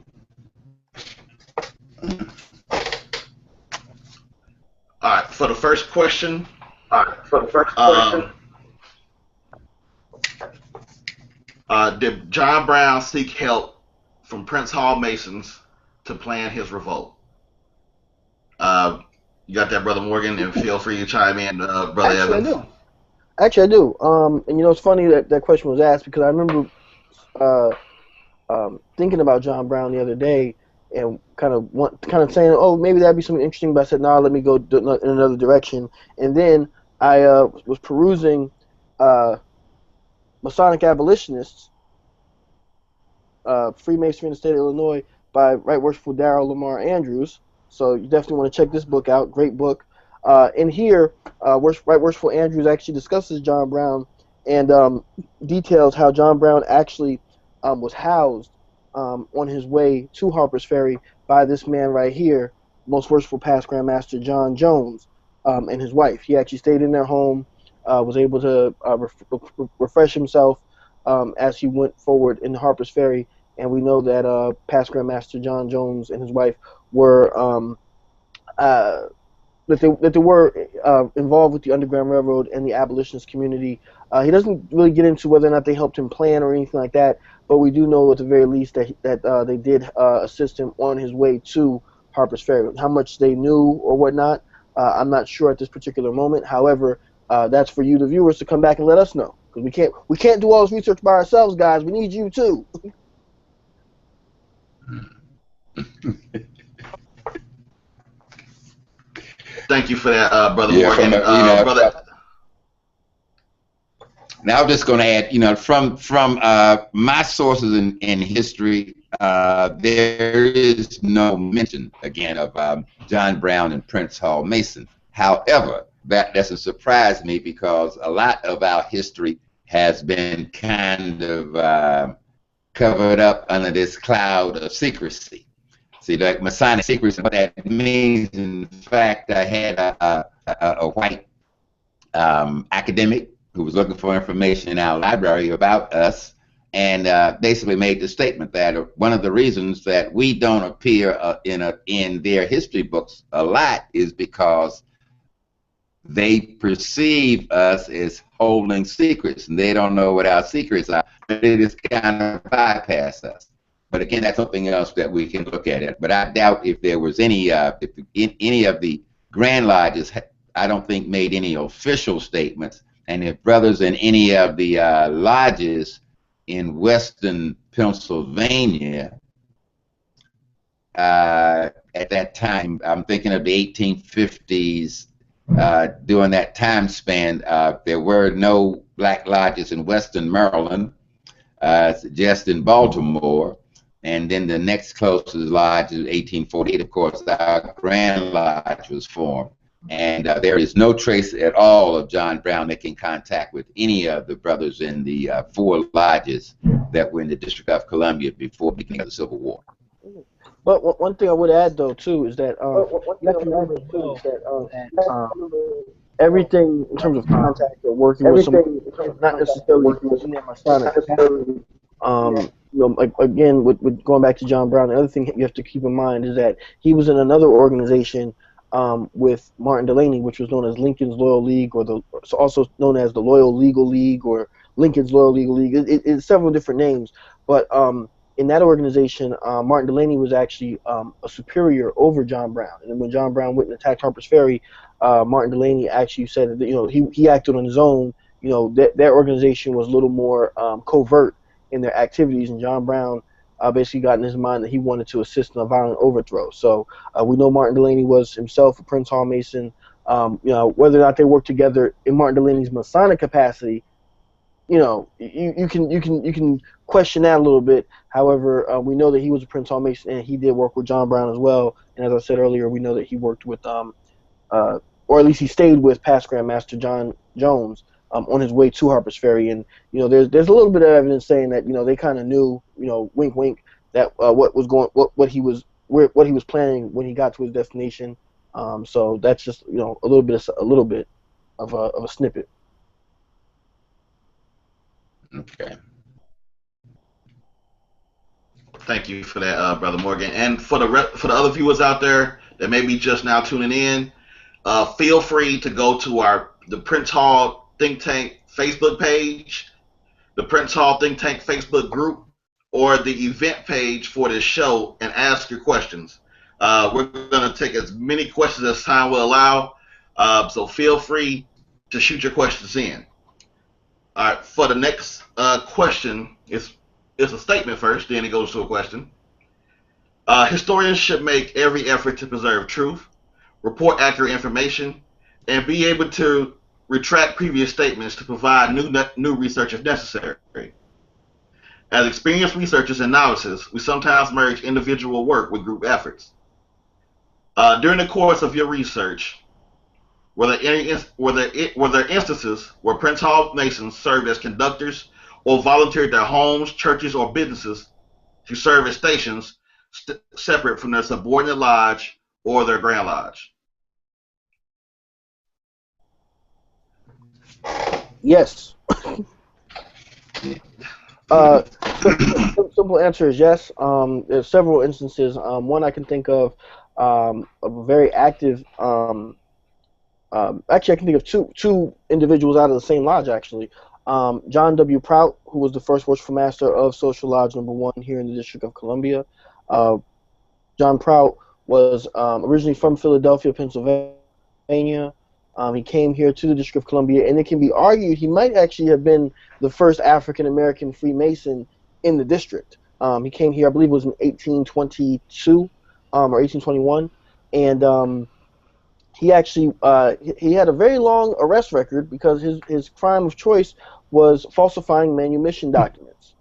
All right, for the first question. Did John Brown seek help from Prince Hall Masons to plan his revolt? You got that, Brother Morgan, and feel free to chime in, Brother Evans. Actually, I do. And it's funny that that question was asked, because I remember thinking about John Brown the other day and kind of saying, oh, maybe that'd be something interesting, but I said, no, let me go in another direction. And then I was perusing Masonic Abolitionists, Freemasonry in the State of Illinois, by Right Worshipful Darrell Lamar Andrews. So you definitely want to check this book out. Great book. In here, Right Worshipful Andrews actually discusses John Brown and details how John Brown actually was housed on his way to Harper's Ferry by this man right here, Most Worshipful Past Grand Master John Jones, and his wife. He actually stayed in their home, was able to refresh himself as he went forward in Harper's Ferry. And we know that Past Grand Master John Jones and his wife were that they were involved with the Underground Railroad and the abolitionist community. He doesn't really get into whether or not they helped him plan or anything like that, but we do know at the very least that they did assist him on his way to Harper's Ferry. How much they knew or whatnot, I'm not sure at this particular moment. However, that's for you, the viewers, to come back and let us know, because we can't do all this research by ourselves, guys. We need you too. Thank you for that, Brother Morgan. Brother. Now I'm just going to add, from my sources in history, there is no mention again of John Brown and Prince Hall Mason. However, that doesn't surprise me, because a lot of our history has been kind of covered up under this cloud of secrecy. See, like Masonic secrecy, what that means, in fact, I had a white academic who was looking for information in our library about us, and basically made the statement that one of the reasons that we don't appear in their history books a lot is because they perceive us as holding secrets, and they don't know what our secrets are. They just kind of bypass us. But again, that's something else that we can look at it. But I doubt if there was any of the Grand Lodges, I don't think, made any official statements. And if brothers in any of the lodges in Western Pennsylvania at that time, I'm thinking of the 1850s, during that time span, there were no black lodges in Western Maryland, just in Baltimore. And then the next closest lodge is 1848, of course, our Grand Lodge was formed. And there is no trace at all of John Brown making contact with any of the brothers in the 4 lodges that were in the District of Columbia before the beginning of the Civil War. But one thing I would add, though, too, is that everything in terms of contact or working with someone, not necessarily in their Masonic capacity. Like again, with going back to John Brown, the other thing you have to keep in mind is that he was in another organization with Martin Delany, which was known as Lincoln's Loyal League, or it's also known as the Loyal Legal League or Lincoln's Loyal Legal League. It's several different names, but in that organization, Martin Delany was actually a superior over John Brown. And when John Brown went and attacked Harper's Ferry, Martin Delany actually said that he acted on his own. That organization was a little more covert in their activities, and John Brown basically got in his mind that he wanted to assist in a violent overthrow. So we know Martin Delany was himself a Prince Hall Mason. Whether or not they worked together in Martin Delany's Masonic capacity, you can question that a little bit. However, we know that he was a Prince Hall Mason, and he did work with John Brown as well. And as I said earlier, we know that he worked with, or at least he stayed with past Grandmaster John Jones on his way to Harper's Ferry. And there's a little bit of evidence saying that they kind of knew, wink wink, that what he was planning when he got to his destination. So that's just a little bit of a snippet. Okay. Thank you for that, Brother Morgan. And for the other viewers out there that may be just now tuning in, feel free to go to the Prince Hall Think Tank Facebook page, the Prince Hall Think Tank Facebook group, or the event page for this show and ask your questions. We're going to take as many questions as time will allow, so feel free to shoot your questions in. All right, for the next question, it's a statement first, then it goes to a question. Historians should make every effort to preserve truth, report accurate information, and be able to retract previous statements to provide new research if necessary. As experienced researchers and novices, we sometimes merge individual work with group efforts. During the course of your research, were there instances where Prince Hall Masons served as conductors or volunteered their homes, churches, or businesses to serve as stations separate from their subordinate lodge or their Grand Lodge? Yes. Simple answer is yes. There's several instances. One I can think of a very active. Actually, I can think of two individuals out of the same lodge. Actually, John W. Prout, who was the first worshipful master of Social Lodge Number 1 here in the District of Columbia. John Prout was originally from Philadelphia, Pennsylvania. He came here to the District of Columbia, and it can be argued he might actually have been the first African-American Freemason in the district. He came here, I believe it was in 1822 or 1821, and he actually he had a very long arrest record because his crime of choice was falsifying manumission documents.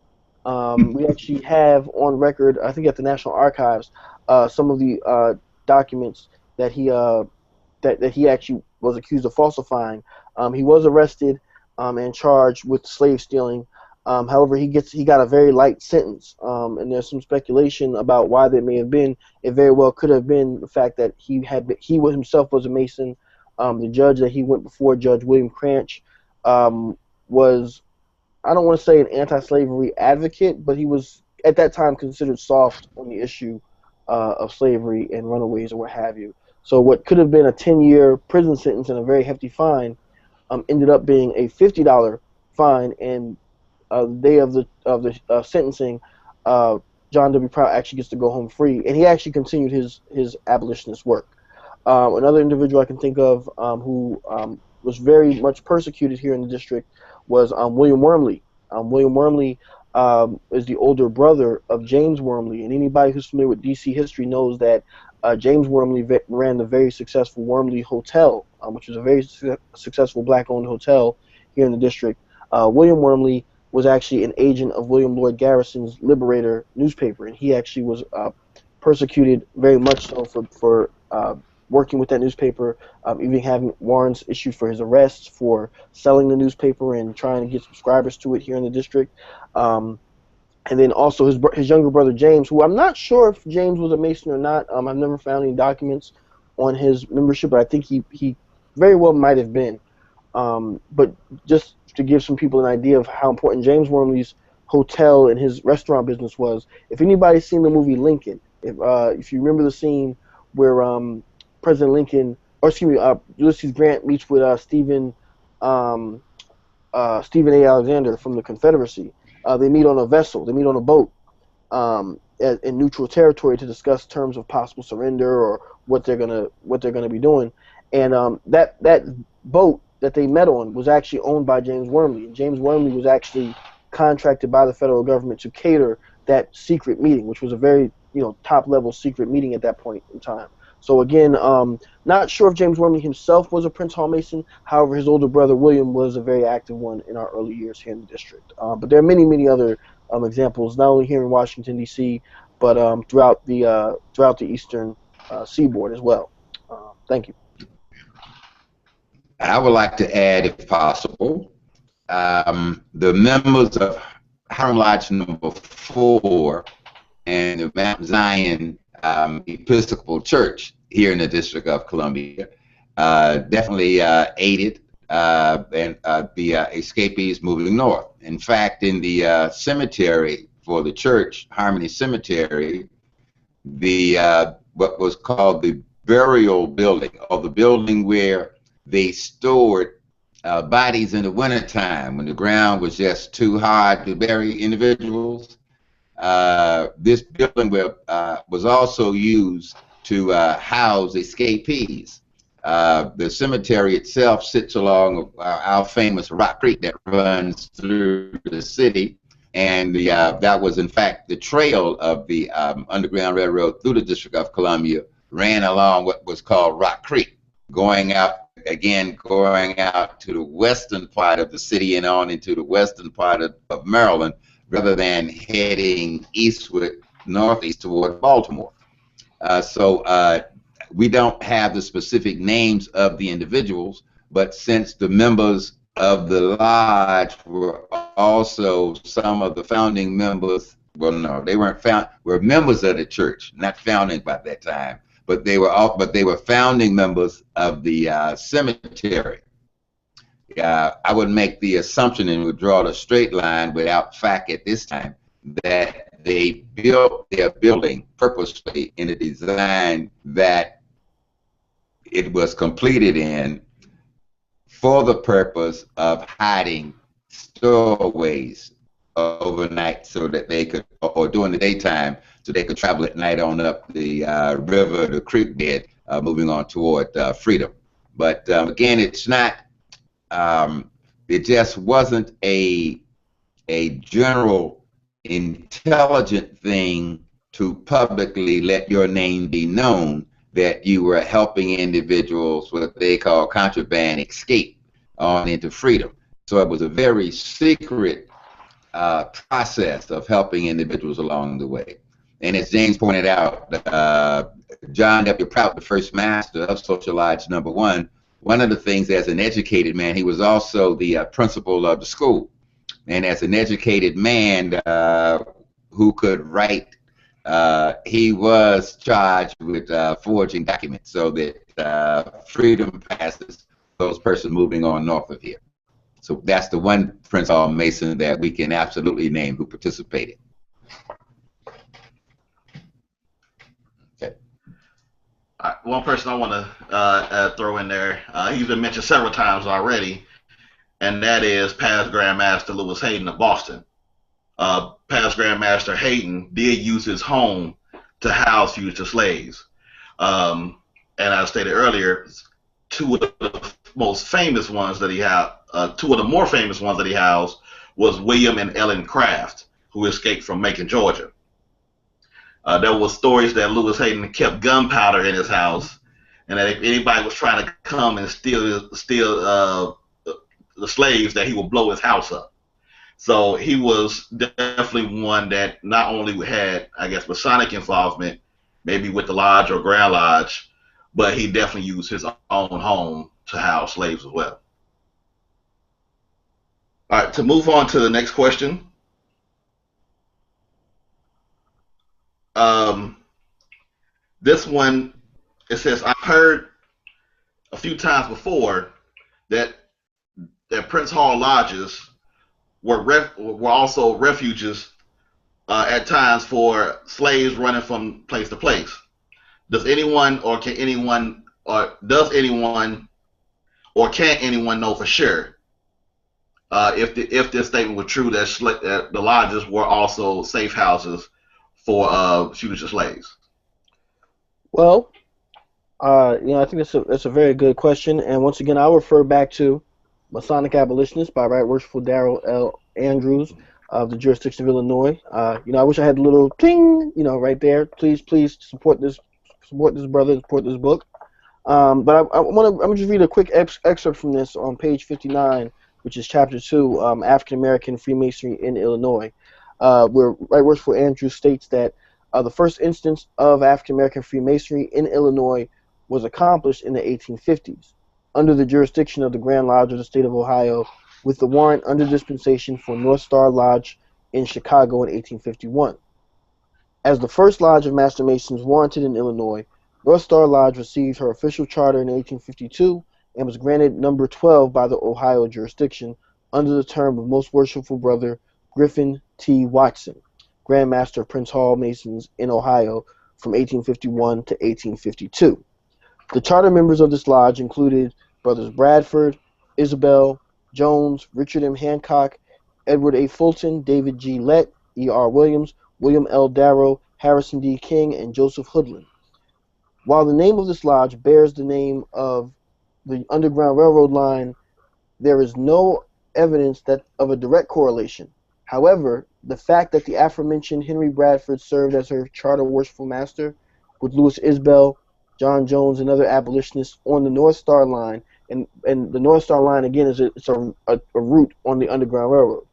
We actually have on record, I think at the National Archives, some of the documents that he actually was accused of falsifying. He was arrested and charged with slave stealing. However, he got a very light sentence, and there's some speculation about why that may have been. It very well could have been the fact that he himself was a Mason. The judge that he went before, Judge William Cranch, was, I don't want to say an anti-slavery advocate, but he was at that time considered soft on the issue of slavery and runaways or what have you. So what could have been a 10-year prison sentence and a very hefty fine ended up being a $50 fine. And the day of the sentencing, John W. Prout actually gets to go home free, and he actually continued his abolitionist work. Another individual I can think of who was very much persecuted here in the district was William Wormley. William Wormley is the older brother of James Wormley, and anybody who's familiar with DC history knows that James Wormley ran the very successful Wormley Hotel, which was a very successful black-owned hotel here in the district. William Wormley was actually an agent of William Lloyd Garrison's Liberator newspaper, and he actually was persecuted very much so for working with that newspaper, even having warrants issued for his arrest for selling the newspaper and trying to get subscribers to it here in the district. And then also his younger brother James, who I'm not sure if James was a Mason or not. I've never found any documents on his membership, but I think he very well might have been. But just to give some people an idea of how important James Wormley's hotel and his restaurant business was, if anybody's seen the movie Lincoln, if you remember the scene where President Lincoln, or excuse me, Ulysses Grant meets with um, Stephen A. Alexander from the Confederacy. They meet on a vessel. They meet on a boat in neutral territory to discuss terms of possible surrender or what they're gonna be doing. And that boat that they met on was actually owned by James Wormley. And James Wormley was actually contracted by the federal government to cater that secret meeting, which was a very top level secret meeting at that point in time. So again, not sure if James Wormley himself was a Prince Hall Mason. However, his older brother William was a very active one in our early years here in the district. But there are many, many other examples, not only here in Washington D.C., but throughout the eastern seaboard as well. Thank you. I would like to add, if possible, the members of Harlem Lodge number 4 and the Mount Zion Episcopal Church here in the District of Columbia definitely aided the escapees moving north. In fact, in the cemetery for the church, Harmony Cemetery, the what was called the burial building, or the building where they stored bodies in the wintertime when the ground was just too hard to bury individuals. This building was also used to house escapees. The cemetery itself sits along our famous Rock Creek that runs through the city, and that was in fact the trail of the Underground Railroad through the District of Columbia, ran along what was called Rock Creek, going out to the western part of the city and on into the western part of Maryland, rather than heading eastward, northeast toward Baltimore. So we don't have the specific names of the individuals, but since the members of the lodge were also some of the founding members, well, no, they weren't were members of the church, not founding by that time, but they were founding members of the cemetery. I would make the assumption and would draw a straight line without fact at this time that they built their building purposely in a design that it was completed in for the purpose of hiding stowaways overnight, so that they could, or during the daytime, so they could travel at night on up the river, the creek bed, moving on toward freedom. But again, it's not. It just wasn't a general intelligent thing to publicly let your name be known that you were helping individuals what they call contraband escape on into freedom. So it was a very secret process of helping individuals along the way. And as James pointed out, John W. Prout, the first master of Social Lodge number 1, one of the things as an educated man, he was also the principal of the school. And as an educated man who could write, he was charged with forging documents so that freedom passes those persons moving on north of here. So that's the one Prince Hall Mason that we can absolutely name who participated. Okay. One person I want to throw in there, he's been mentioned several times already, and that is past Grandmaster Lewis Hayden of Boston. Past Grandmaster Hayden did use his home to house fugitive slaves. And I stated earlier, two of the most famous ones that he had, two of the more famous ones that he housed was William and Ellen Craft, who escaped from Macon, Georgia. There was stories that Lewis Hayden kept gunpowder in his house, and that if anybody was trying to come and steal the slaves, that he would blow his house up. So he was definitely one that not only had, I guess, Masonic involvement, maybe with the lodge or Grand Lodge, but he definitely used his own home to house slaves as well. All right, to move on to the next question. This one, it says, I've heard few times before that Prince Hall lodges were also refuges at times for slaves running from place to place. Does anyone or can anyone or does anyone or can anyone know for sure if this statement was true that the lodges were also safe houses for fugitive slaves? Well, I think that's a very good question. And once again, I'll refer back to Masonic Abolitionist by Right Worshipful Darrell L. Andrews of the jurisdiction of Illinois. I wish I had a little ting, right there. Please support this brother, support this book. But I'm gonna just read a quick excerpt from this on page 59, which is chapter 2, African American Freemasonry in Illinois, where Right Worshipful Andrews states that the first instance of African American Freemasonry in Illinois was accomplished in the 1850s under the jurisdiction of the Grand Lodge of the state of Ohio, with the warrant under dispensation for North Star Lodge in Chicago in 1851. As the first lodge of Master Masons warranted in Illinois, North Star Lodge received her official charter in 1852 and was granted number 12 by the Ohio jurisdiction under the term of Most Worshipful Brother Griffin T. Watson, Grand Master of Prince Hall Masons in Ohio from 1851 to 1852. The charter members of this lodge included Brothers Bradford, Isabel, Jones, Richard M. Hancock, Edward A. Fulton, David G. Lett, E. R. Williams, William L. Darrow, Harrison D. King, and Joseph Hoodlin. While the name of this lodge bears the name of the Underground Railroad line, there is no evidence of a direct correlation. However, the fact that the aforementioned Henry Bradford served as her charter worshipful master, with Louis Isbell, John Jones, and other abolitionists on the North Star Line, and the North Star Line again is a route on the Underground Railroad.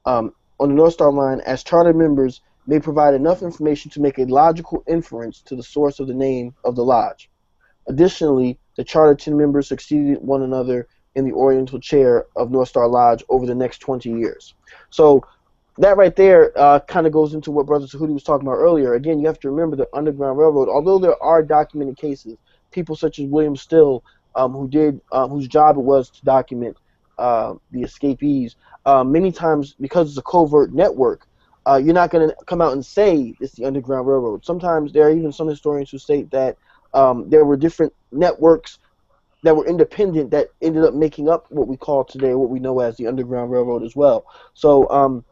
On the North Star Line, as charter members, may provide enough information to make a logical inference to the source of the name of the lodge. Additionally, the charter 10 members succeeded one another in the Oriental Chair of North Star Lodge over the next 20 years. So that right there kind of goes into what Brother Sahudi was talking about earlier. Again, you have to remember the Underground Railroad, although there are documented cases, people such as William Still, whose job it was to document the escapees, many times because it's a covert network, you're not going to come out and say it's the Underground Railroad. Sometimes there are even some historians who state that there were different networks that were independent that ended up making up what we call today, what we know as the Underground Railroad as well. So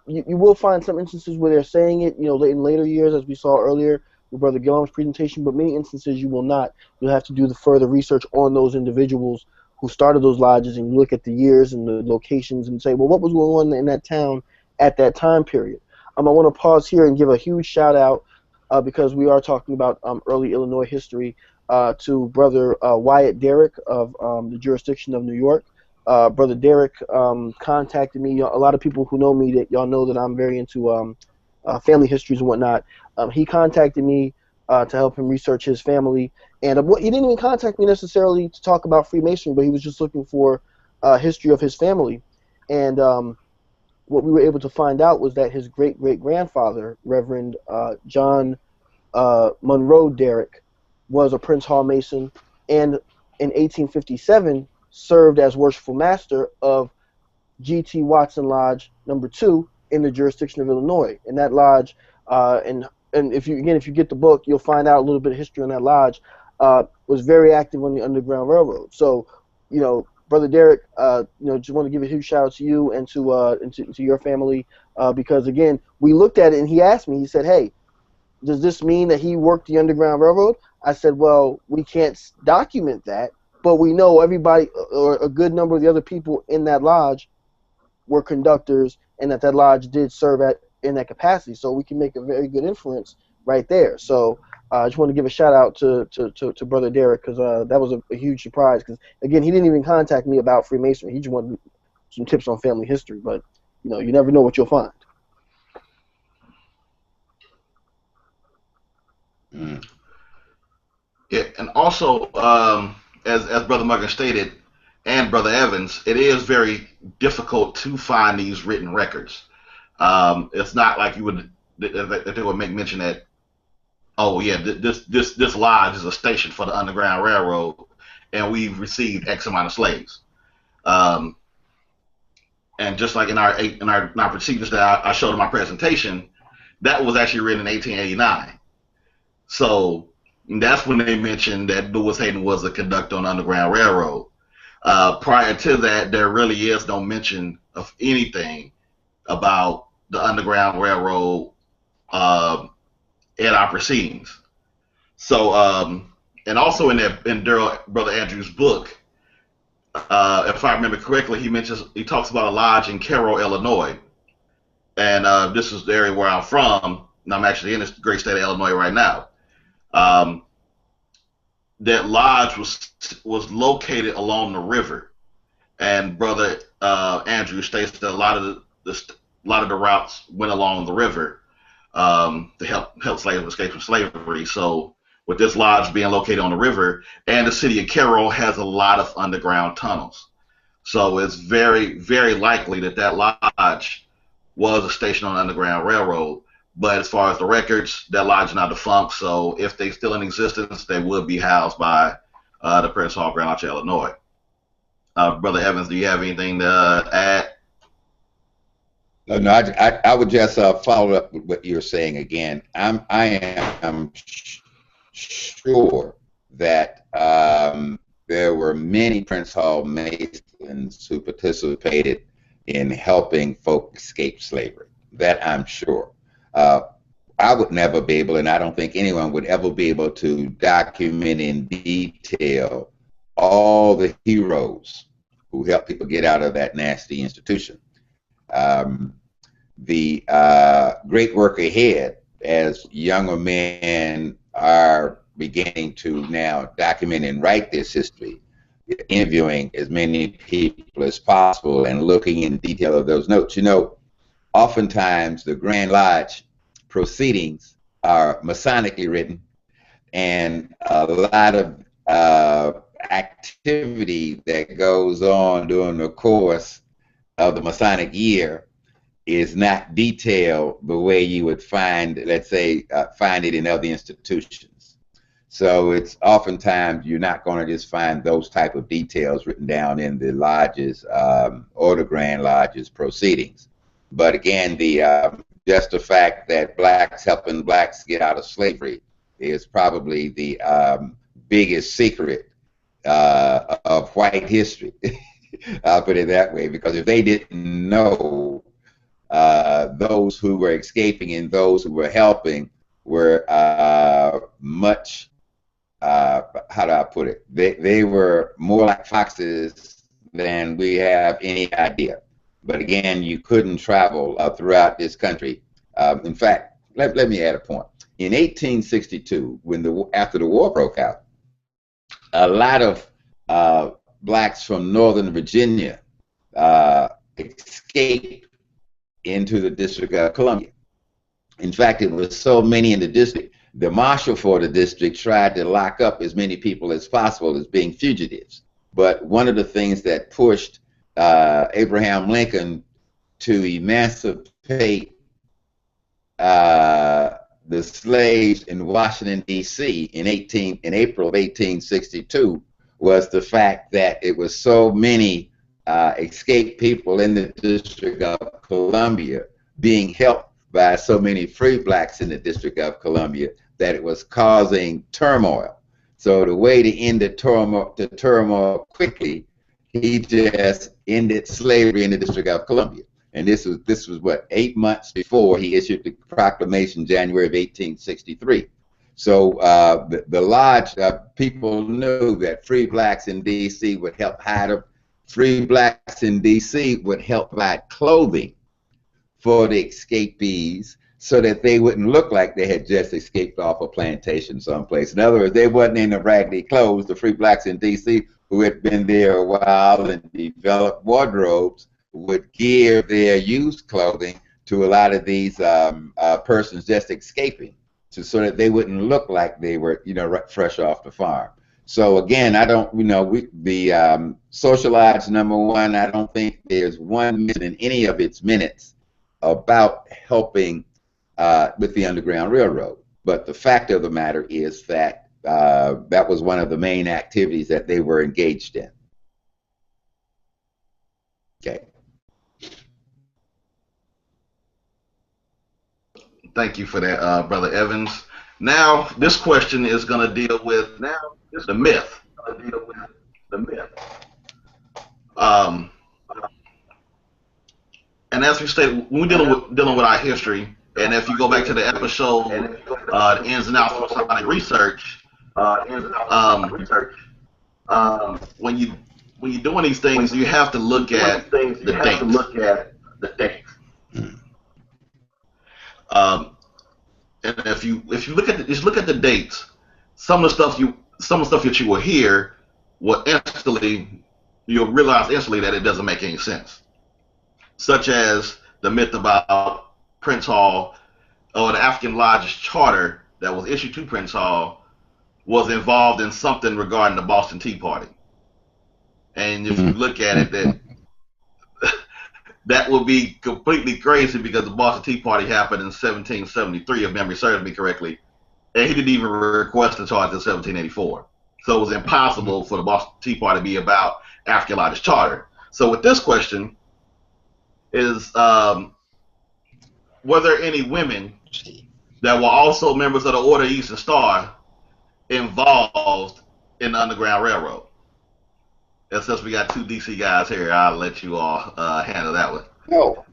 you will find some instances where they're saying it, in later years, as we saw earlier with Brother Gilham's presentation, but many instances you will not. You'll have to do the further research on those individuals who started those lodges, and you look at the years and the locations and say, well, what was going on in that town at that time period? I want to pause here and give a huge shout out because we are talking about early Illinois history to Brother Wyatt Derrick of the jurisdiction of New York. Brother Derrick contacted me. A lot of people who know me, that y'all know that I'm very into family histories and whatnot. He contacted me to help him research his family, and he didn't even contact me necessarily to talk about Freemasonry, but he was just looking for history of his family. And what we were able to find out was that his great-great-grandfather, Reverend John Monroe Derrick, was a Prince Hall Mason, and in 1857 served as worshipful master of G.T. Watson Lodge number 2 in the jurisdiction of Illinois. And that lodge, and if you get the book, you'll find out a little bit of history on that lodge, was very active on the Underground Railroad. So, Brother Derrick, just want to give a huge shout out to you and to your family, because again, we looked at it and he asked me, he said, hey, does this mean that he worked the Underground Railroad? I said, well, we can't document that, but we know everybody, or a good number of the other people in that lodge were conductors, and that lodge did serve in that capacity. So we can make a very good inference right there. So I just want to give a shout out to Brother Derrick, because that was a huge surprise. Because again, he didn't even contact me about Freemasonry. He just wanted some tips on family history. But you never know what you'll find. Mm. Yeah, and also, as Brother Morgan stated, and Brother Evans, it is very difficult to find these written records. It's not like you would, that they would make mention that oh yeah, this lodge is a station for the Underground Railroad, and we've received X amount of slaves. Um, and just like in our procedures that I showed in my presentation, that was actually written in 1889. So that's when they mentioned that Lewis Hayden was a conductor on the Underground Railroad. Prior to that, there really is no mention of anything about the Underground Railroad in our proceedings. So, and also in Daryl Brother Andrews' book, if I remember correctly, he talks about a lodge in Cairo, Illinois, and this is the area where I'm from, and I'm actually in this great state of Illinois right now. Um, that lodge was located along the river, and Brother Andrew states that a lot of the routes went along the river to help slaves escape from slavery. So with this lodge being located on the river, and the city of Cairo has a lot of underground tunnels, so it's very very likely that that lodge was a station on the Underground Railroad. But as far as the records, that lodge is now defunct. So if they still in existence, they would be housed by the Prince Hall, Grand Lodge, Illinois. Brother Evans, do you have anything to add? No, no, I would just follow up with what you're saying again. I am sure that there were many Prince Hall Masons who participated in helping folk escape slavery. That I'm sure. I would never be able, and I don't think anyone would ever be able to document in detail all the heroes who helped people get out of that nasty institution. The great work ahead as younger men are beginning to now document and write this history, interviewing as many people as possible and looking in detail of those notes. You know, oftentimes the Grand Lodge proceedings are Masonically written, and a lot of activity that goes on during the course of the Masonic year is not detailed the way you would find, let's say, find it in other institutions. So it's oftentimes you're not going to just find those type of details written down in the lodges or the Grand Lodge's proceedings. But again, just the fact that blacks helping blacks get out of slavery is probably the biggest secret of white history. I'll put it that way, because if they didn't know, those who were escaping and those who were helping were much, how do I put it? They were more like foxes than we have any idea. But again, you couldn't travel throughout this country. In fact, let me add a point. In 1862, after the war broke out, a lot of blacks from Northern Virginia escaped into the District of Columbia. In fact, it was so many in the district, the marshal for the district tried to lock up as many people as possible as being fugitives. But one of the things that pushed Abraham Lincoln to emancipate the slaves in Washington, D.C. in April of 1862 was the fact that it was so many escaped people in the District of Columbia being helped by so many free blacks in the District of Columbia that it was causing turmoil. So the way to end the turmoil quickly, he just ended slavery in the District of Columbia. And this was what, 8 months before he issued the proclamation, January of 1863. So the lodge people knew that free blacks in D.C. would help hide them. Free blacks in D.C. would help provide clothing for the escapees so that they wouldn't look like they had just escaped off a plantation someplace. In other words, they wasn't in the raggedy clothes. The free blacks in D.C. who had been there a while and developed wardrobes would give their used clothing to a lot of these persons just escaping, so that they wouldn't look like they were, fresh off the farm. So again, I don't, the social lodge #1, I don't think there's one mention in any of its minutes about helping with the Underground Railroad. But the fact of the matter is that that was one of the main activities that they were engaged in. Okay. Thank you for that, Brother Evans. Now, this question is going to deal with the myth. Um, and as we stated, when we're dealing with our history, and if you go back to the episode, the ins and outs of Masonic research, when you're doing these things, you have to look at the dates. And if you look at just look at the dates, some of the stuff that you will hear will you'll realize instantly that it doesn't make any sense. Such as the myth about Prince Hall or the African Lodge's charter that was issued to Prince Hall was involved in something regarding the Boston Tea Party. And if you look at it, that would be completely crazy because the Boston Tea Party happened in 1773, if memory serves me correctly, and he didn't even request a charge in 1784. So it was impossible for the Boston Tea Party to be about African Lodge's charter. So with this question is, were there any women that were also members of the Order of the Eastern Star involved in the Underground Railroad? And since we got two DC guys here, I'll let you all handle that one. No.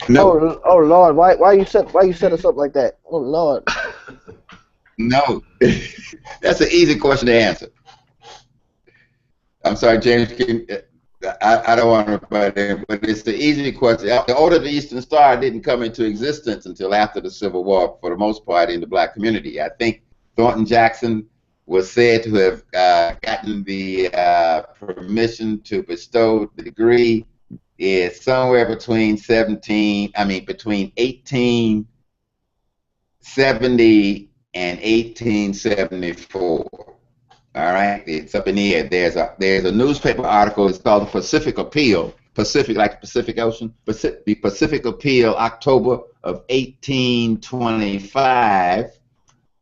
No. Oh Lord, why you set us up like that? Oh Lord. No. That's an easy question to answer. I'm sorry, James. I don't want to butt in, but it's the easy question. The Order of the Eastern Star didn't come into existence until after the Civil War, for the most part, in the black community. I think Thornton Jackson was said to have gotten the permission to bestow the degree is somewhere between 1870 and 1874. All right, it's up in the air. There's a newspaper article. It's called the Pacific Appeal. Pacific, like the Pacific Ocean. The Pacific Appeal, October of 1825,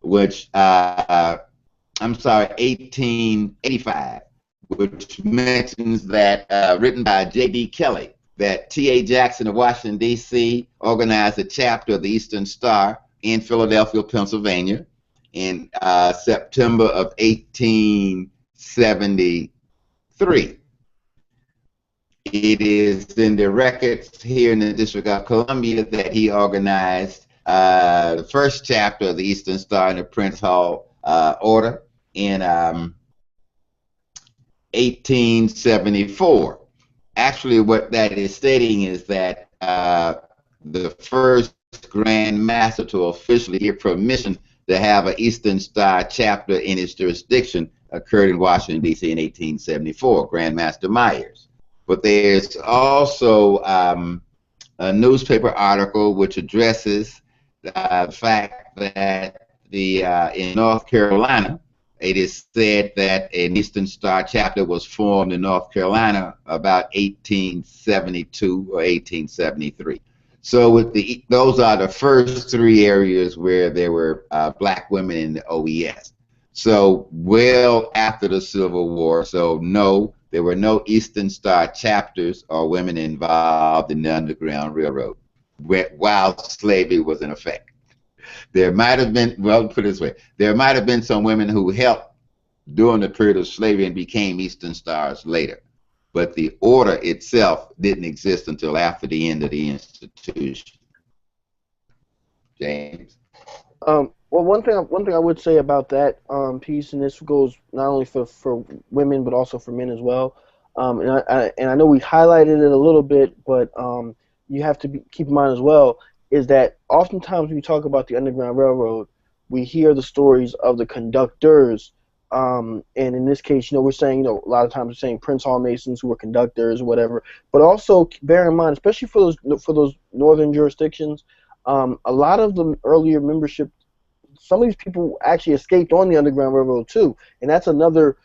which 1885, which mentions that, written by J.B. Kelly, that T.A. Jackson of Washington, D.C. organized a chapter of the Eastern Star in Philadelphia, Pennsylvania in September of 1873. It is in the records here in the District of Columbia that he organized the first chapter of the Eastern Star in the Prince Hall Order in 1874. Actually, what that is stating is that the first Grand Master to officially give permission to have an Eastern Star chapter in its jurisdiction occurred in Washington, D.C. in 1874, Grand Master Myers. But there's also a newspaper article which addresses the fact that in North Carolina, it is said that an Eastern Star chapter was formed in North Carolina about 1872 or 1873. So those are the first three areas where there were black women in the OES. So well after the Civil War, so no, there were no Eastern Star chapters or women involved in the Underground Railroad while slavery was in effect. There might have been, well, put it this way, there might have been some women who helped during the period of slavery and became Eastern Stars later. But the order itself didn't exist until after the end of the institution. James? Well, one thing I would say about that piece, and this goes not only for women but also for men as well. And I know we highlighted it a little bit, but you have to keep in mind as well is that oftentimes when we talk about the Underground Railroad, we hear the stories of the conductors. And in this case, we're saying, a lot of times we're saying Prince Hall Masons who were conductors or whatever. But also bear in mind, especially for those northern jurisdictions, a lot of the earlier membership, some of these people actually escaped on the Underground Railroad too. And that's another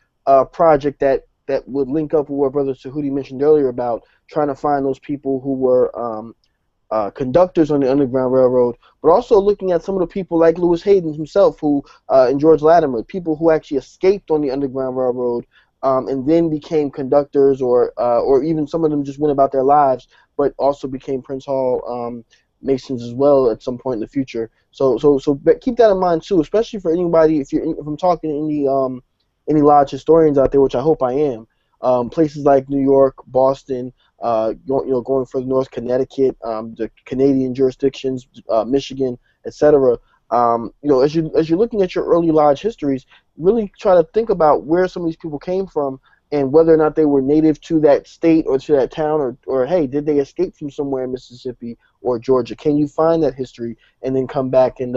project that would link up with what Brother Sahudi mentioned earlier about trying to find those people who were conductors on the Underground Railroad, but also looking at some of the people like Lewis Hayden himself, who and George Latimer, people who actually escaped on the Underground Railroad and then became conductors, or even some of them just went about their lives, but also became Prince Hall Masons as well at some point in the future. But keep that in mind too, especially for anybody. If I'm talking to any lodge historians out there, which I hope I am, places like New York, Boston, going further north, Connecticut, the Canadian jurisdictions, Michigan, etc. As you're looking at your early lodge histories, really try to think about where some of these people came from and whether or not they were native to that state or to that town, or hey, did they escape from somewhere in Mississippi or Georgia? Can you find that history and then come back and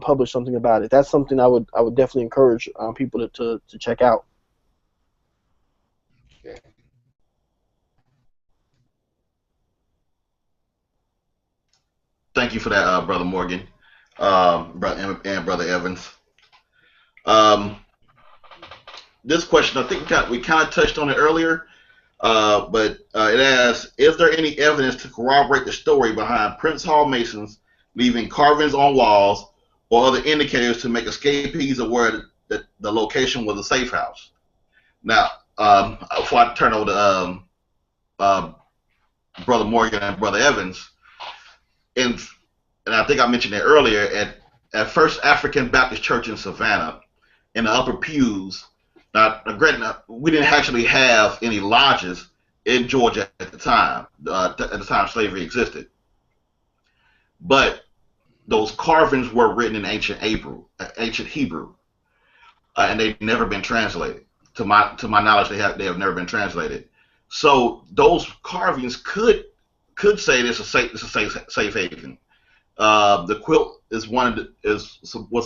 publish something about it? That's something I would definitely encourage people to check out. Okay. Thank you for that, Brother Morgan, and Brother Evans. Um, this question, I think we kind of touched on it earlier, but it asks, is there any evidence to corroborate the story behind Prince Hall Masons leaving carvings on walls or other indicators to make escapees aware that the location was a safe house? Now, before I turn over to Brother Morgan and Brother Evans, and I think I mentioned it earlier, at First African Baptist Church in Savannah, in the upper pews. Now, granted, we didn't actually have any lodges in Georgia at the time. At the time slavery existed, but those carvings were written in ancient Hebrew, and they've never been translated. To my knowledge, they have never been translated. So those carvings could say this is a safe haven. The quilt was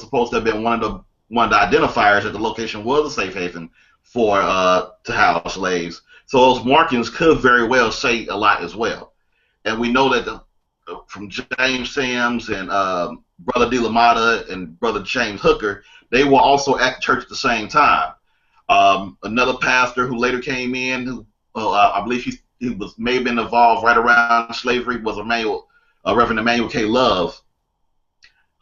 supposed to have been one of the identifiers that the location was a safe haven for to house slaves. So those markings could very well say a lot as well. And we know that from James Sims and Brother De La Mata and Brother James Hooker, they were also at church at the same time. Another pastor who later came in, who I believe he may have been involved right around slavery, was Reverend Emmanuel K. Love,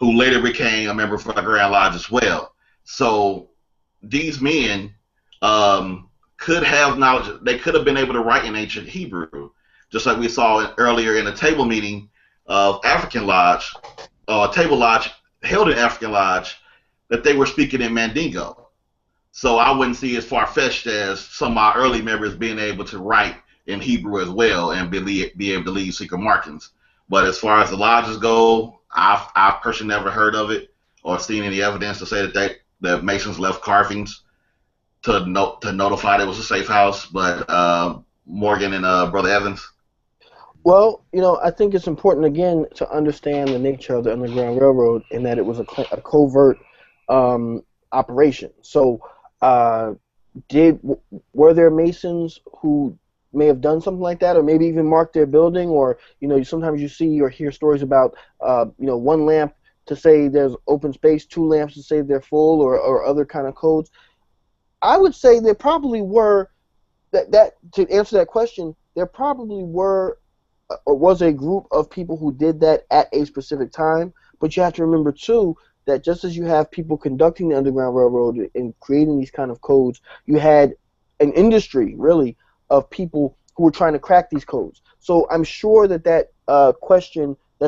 who later became a member of the Grand Lodge as well. So these men could have knowledge. They could have been able to write in ancient Hebrew, just like we saw earlier in a table meeting of African Lodge, table lodge held in African Lodge, that they were speaking in Mandingo. So I wouldn't see as far-fetched as some of our early members being able to write in Hebrew as well and be able to leave secret markings. But as far as the lodges go, I've personally never heard of it or seen any evidence to say that the Masons left carvings to notify that it was a safe house. But Morgan and Brother Evans. Well, I think it's important again to understand the nature of the Underground Railroad and that it was a covert operation. So, were there Masons who may have done something like that, or maybe even marked their building, or sometimes you see or hear stories about one lamp to say there's open space, two lamps to say they're full, or other kind of codes. I would say there probably were that to answer that question, there probably were or was a group of people who did that at a specific time. But you have to remember too that just as you have people conducting the Underground Railroad and creating these kind of codes, you had an industry really of people who were trying to crack these codes. So I'm sure that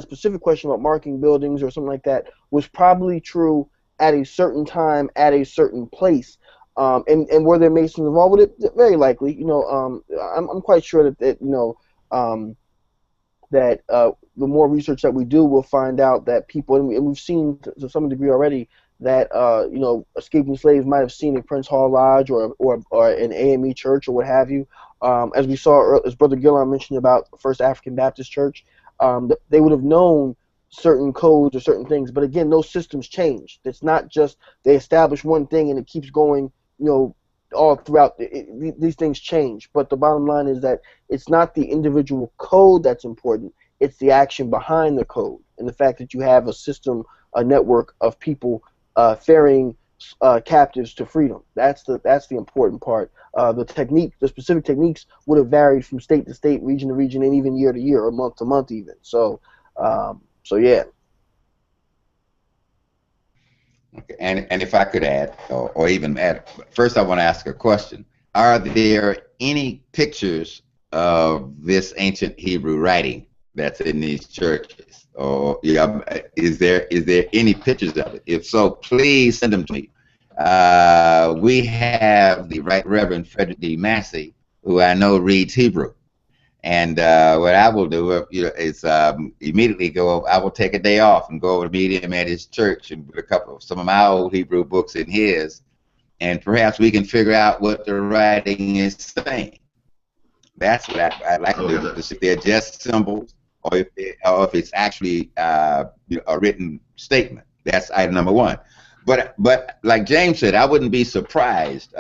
specific question about marking buildings or something like that was probably true at a certain time at a certain place. And were there Masons involved with it? Very likely. I'm quite sure that the more research that we do, we'll find out that people, and we've seen to some degree already, that escaping slaves might have seen a Prince Hall Lodge or an AME church or what have you. As we saw, as Brother Gillon mentioned about First African Baptist Church, they would have known certain codes or certain things. But again, those systems change. It's not just they establish one thing and it keeps going, all throughout. These things change. But the bottom line is that it's not the individual code that's important. It's the action behind the code and the fact that you have a system, a network of people ferrying captives to freedom. That's the important part the specific techniques would have varied from state to state, region to region, and even year to year or month to month even. So yeah. Okay. And if I could add, or even add, first I want to ask a question. Are there any pictures of this ancient Hebrew writing that's in these churches? Or yeah, is there any pictures of it? If so, please send them to me. We have the Right Reverend Frederick D. Massey, who I know reads Hebrew. And what I will do, is immediately go. I will take a day off and go over to meet him at his church and put some of my old Hebrew books in his, and perhaps we can figure out what the writing is saying. That's what I'd like to do. To see if they're just symbols, or if it's actually a written statement. That's item number one. But like James said, I wouldn't be surprised.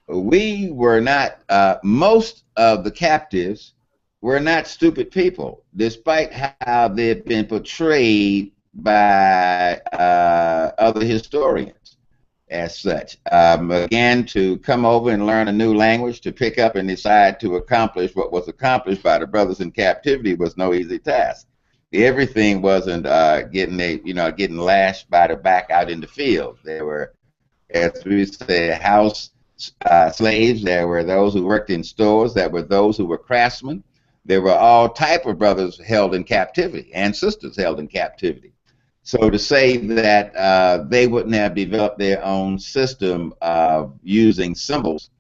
We were not, most of the captives were not stupid people, despite how they've been portrayed by other historians as such. Again, to come over and learn a new language, to pick up and decide to accomplish what was accomplished by the brothers in captivity was no easy task. Everything wasn't getting lashed by the back out in the field. There were, as we say, house slaves. There were those who worked in stores. There were those who were craftsmen. There were all type of brothers held in captivity and sisters held in captivity. So to say that they wouldn't have developed their own system of using symbols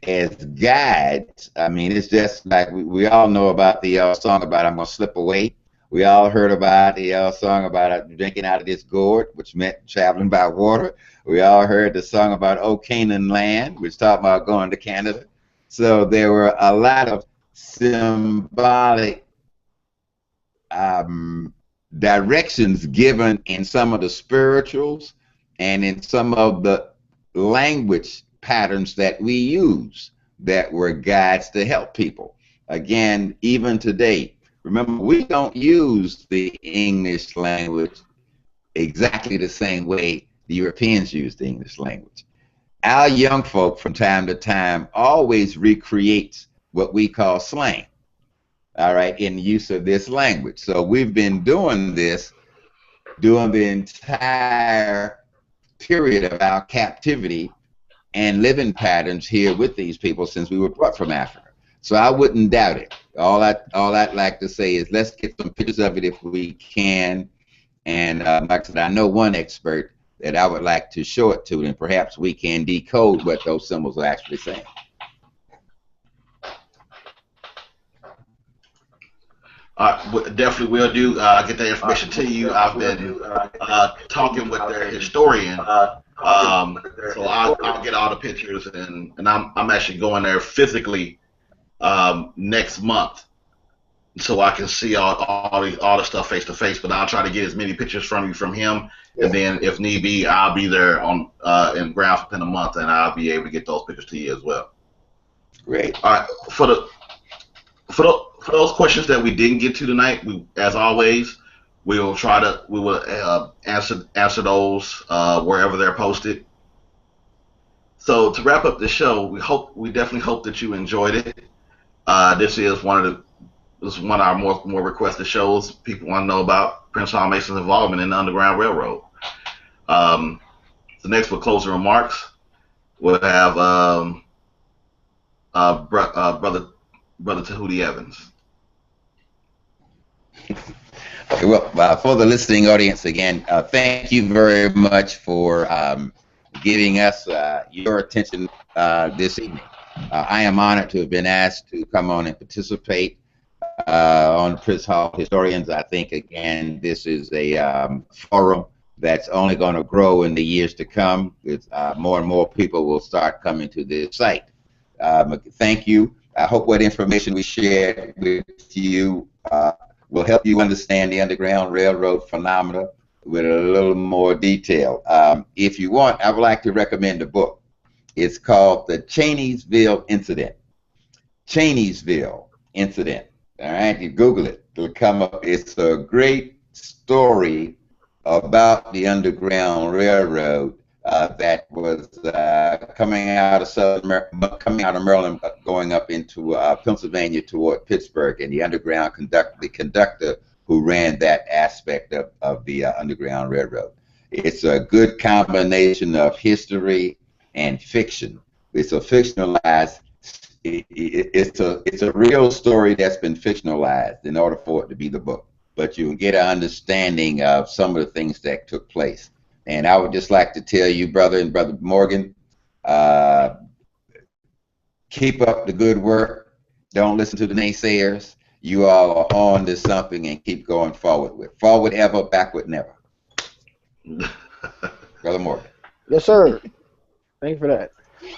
as guides, I mean, it's just like we all know about the song about "I'm gonna slip away." We all heard about the song about drinking out of this gourd, which meant traveling by water. We all heard the song about "O Canaan Land," which talked about going to Canada. So there were a lot of symbolic directions given in some of the spirituals and in some of the language patterns that we use that were guides to help people. Again, even today, remember, we don't use the English language exactly the same way the Europeans use the English language. Our young folk from time to time always recreates what we call slang, all right, in the use of this language. So we've been doing this during the entire period of our captivity and living patterns here with these people since we were brought from Africa. So I wouldn't doubt it. All I'd like to say is let's get some pictures of it if we can. And like I said, I know one expert that I would like to show it to, and perhaps we can decode what those symbols are actually saying. Definitely will do. Get that information to you. I've been talking with their historian, so I'll get all the pictures, and I'm actually going there physically next month, so I can see all the stuff face to face. But I'll try to get as many pictures from him, and then if need be, I'll be there on in grounds within a month, and I'll be able to get those pictures to you as well. Great. All right, for those questions that we didn't get to tonight, as always, we will answer those wherever they're posted. So to wrap up the show, we definitely hope that you enjoyed it. This is one of our more requested shows. People want to know about Prince Hall Mason's involvement in the Underground Railroad. So next, with closing remarks, we'll have Brother Tahuti Evans. Okay, well, for the listening audience, again, thank you very much for giving us your attention this evening. I am honored to have been asked to come on and participate on Prince Hall Historians. I think, again, this is a forum that's only going to grow in the years to come. More and more people will start coming to this site. Thank you. I hope what information we shared with you will help you understand the Underground Railroad phenomena with a little more detail. If you want, I would like to recommend a book. It's called The Cheneysville Incident. Cheneysville Incident. All right, you Google it. It'll come up. It's a great story about the Underground Railroad that was coming out of Maryland, going up into Pennsylvania toward Pittsburgh, and the conductor who ran that aspect of the Underground Railroad. It's a good combination of history and fiction. It's a fictionalized. It's a real story that's been fictionalized in order for it to be the book. But you can get an understanding of some of the things that took place. And I would just like to tell you, brother and brother Morgan, keep up the good work. Don't listen to the naysayers. You all are on to something, and keep going forward with. Forward ever, backward never. Brother Morgan. Yes, sir. Thank you for that.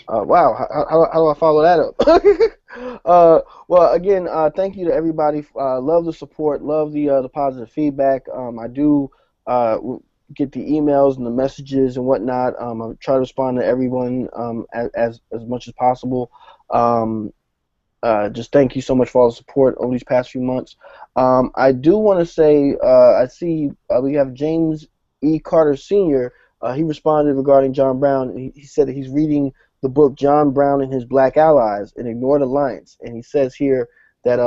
Wow, how do I follow that up? Well, again, thank you to everybody. Love the support, love the positive feedback. I do get the emails and the messages and whatnot. I try to respond to everyone as much as possible. Just thank you so much for all the support over these past few months. I do want to say, I see we have James E. Carter Sr. He responded regarding John Brown. He said that he's reading the book John Brown and His Black Allies, An Ignored Alliance. And he says here that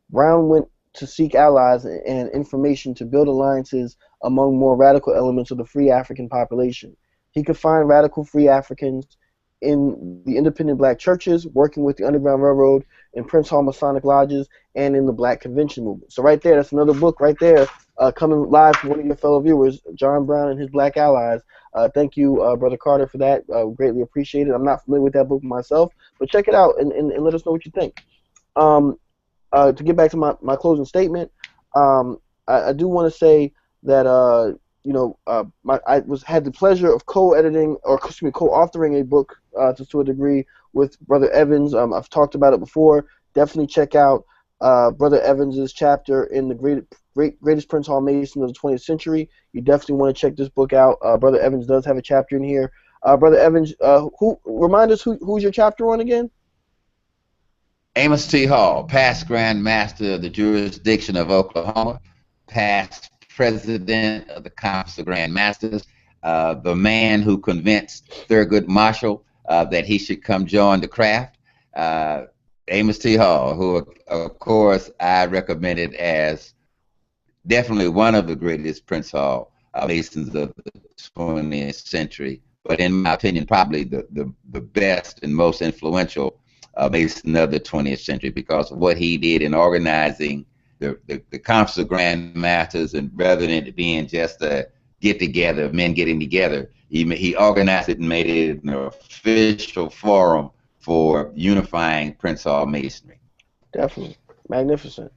Brown went to seek allies and information to build alliances among more radical elements of the free African population. He could find radical free Africans in the independent black churches, working with the Underground Railroad, in Prince Hall Masonic lodges, and in the Black Convention movement. So right there, that's another book right there coming live from one of your fellow viewers, John Brown and His Black Allies. Thank you, Brother Carter, for that. Greatly appreciate it. I'm not familiar with that book myself, but check it out and let us know what you think. To get back to my closing statement, I do want to say that I had the pleasure of co-authoring a book to a degree with Brother Evans. I've talked about it before. Definitely check out Brother Evans's chapter in the greatest Prince Hall Mason of the 20th century. You definitely want to check this book out. Brother Evans does have a chapter in here. Brother Evans, remind us who's your chapter on again? Amos T. Hall, past Grand Master of the jurisdiction of Oklahoma, past president of the Conference of Grand Masters, the man who convinced Thurgood Marshall that he should come join the craft. Amos T. Hall, who, of course, I recommended as definitely one of the greatest Prince Hall Masons of the 20th century, but in my opinion, probably the best and most influential Mason of the 20th century, because of what he did in organizing the Conference of Grand Masters, and rather than it being just a get-together of men getting together, he organized it and made it an official forum for unifying Prince Hall Masonry. Definitely. Magnificent.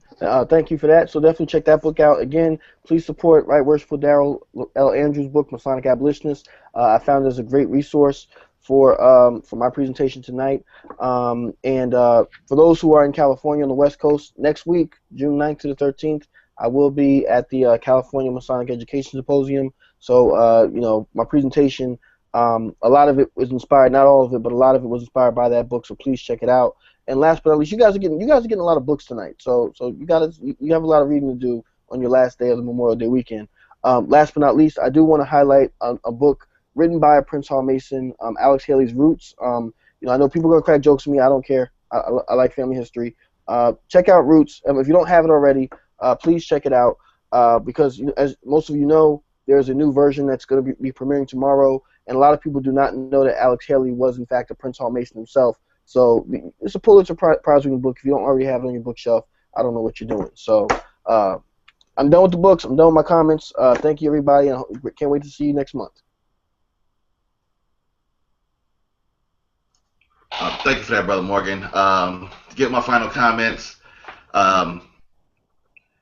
Thank you for that. So definitely check that book out. Again, please support Right Worshipful Darrell L. Andrews' book, Masonic Abolitionist. I found it as a great resource for my presentation tonight. And for those who are in California on the West Coast, next week, June 9th to the 13th, I will be at the California Masonic Education Symposium. So, my presentation, a lot of it was inspired, not all of it, but a lot of it was inspired by that book. So please check it out. And last but not least, you guys are getting a lot of books tonight. So you have a lot of reading to do on your last day of the Memorial Day weekend. Last but not least, I do want to highlight a book written by a Prince Hall Mason, Alex Haley's Roots. I know people are gonna crack jokes with me. I don't care. I like family history. Check out Roots. If you don't have it already, please check it out because as most of you know, there's a new version that's going to be premiering tomorrow, and a lot of people do not know that Alex Haley was in fact a Prince Hall Mason himself. So it's a Pulitzer Prize-winning book. If you don't already have it on your bookshelf, I don't know what you're doing. So I'm done with the books. I'm done with my comments. Thank you, everybody, and I can't wait to see you next month. Thank you for that, Brother Morgan. To get my final comments, some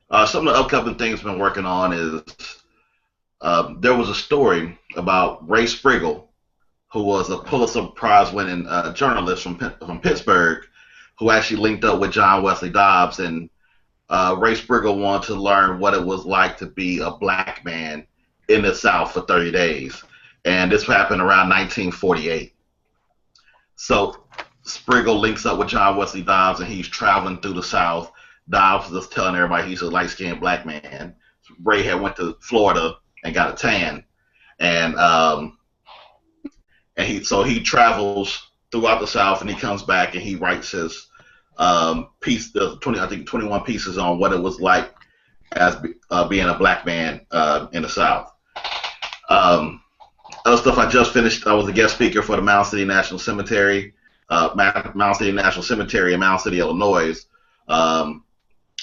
of the upcoming things I've been working on is there was a story about Ray Sprigle, who was a Pulitzer Prize-winning journalist from Pittsburgh, who actually linked up with John Wesley Dobbs, and Ray Sprigle wanted to learn what it was like to be a black man in the South for 30 days. And this happened around 1948. So Sprigle links up with John Wesley Dobbs, and he's traveling through the South. Dobbs is telling everybody he's a light-skinned black man. Ray had went to Florida and got a tan. And and he travels throughout the South, and he comes back and he writes his piece, the 21 pieces on what it was like as being a black man in the South. Other stuff I just finished. I was a guest speaker for the Mound City National Cemetery, Mound City National Cemetery in Mound City, Illinois,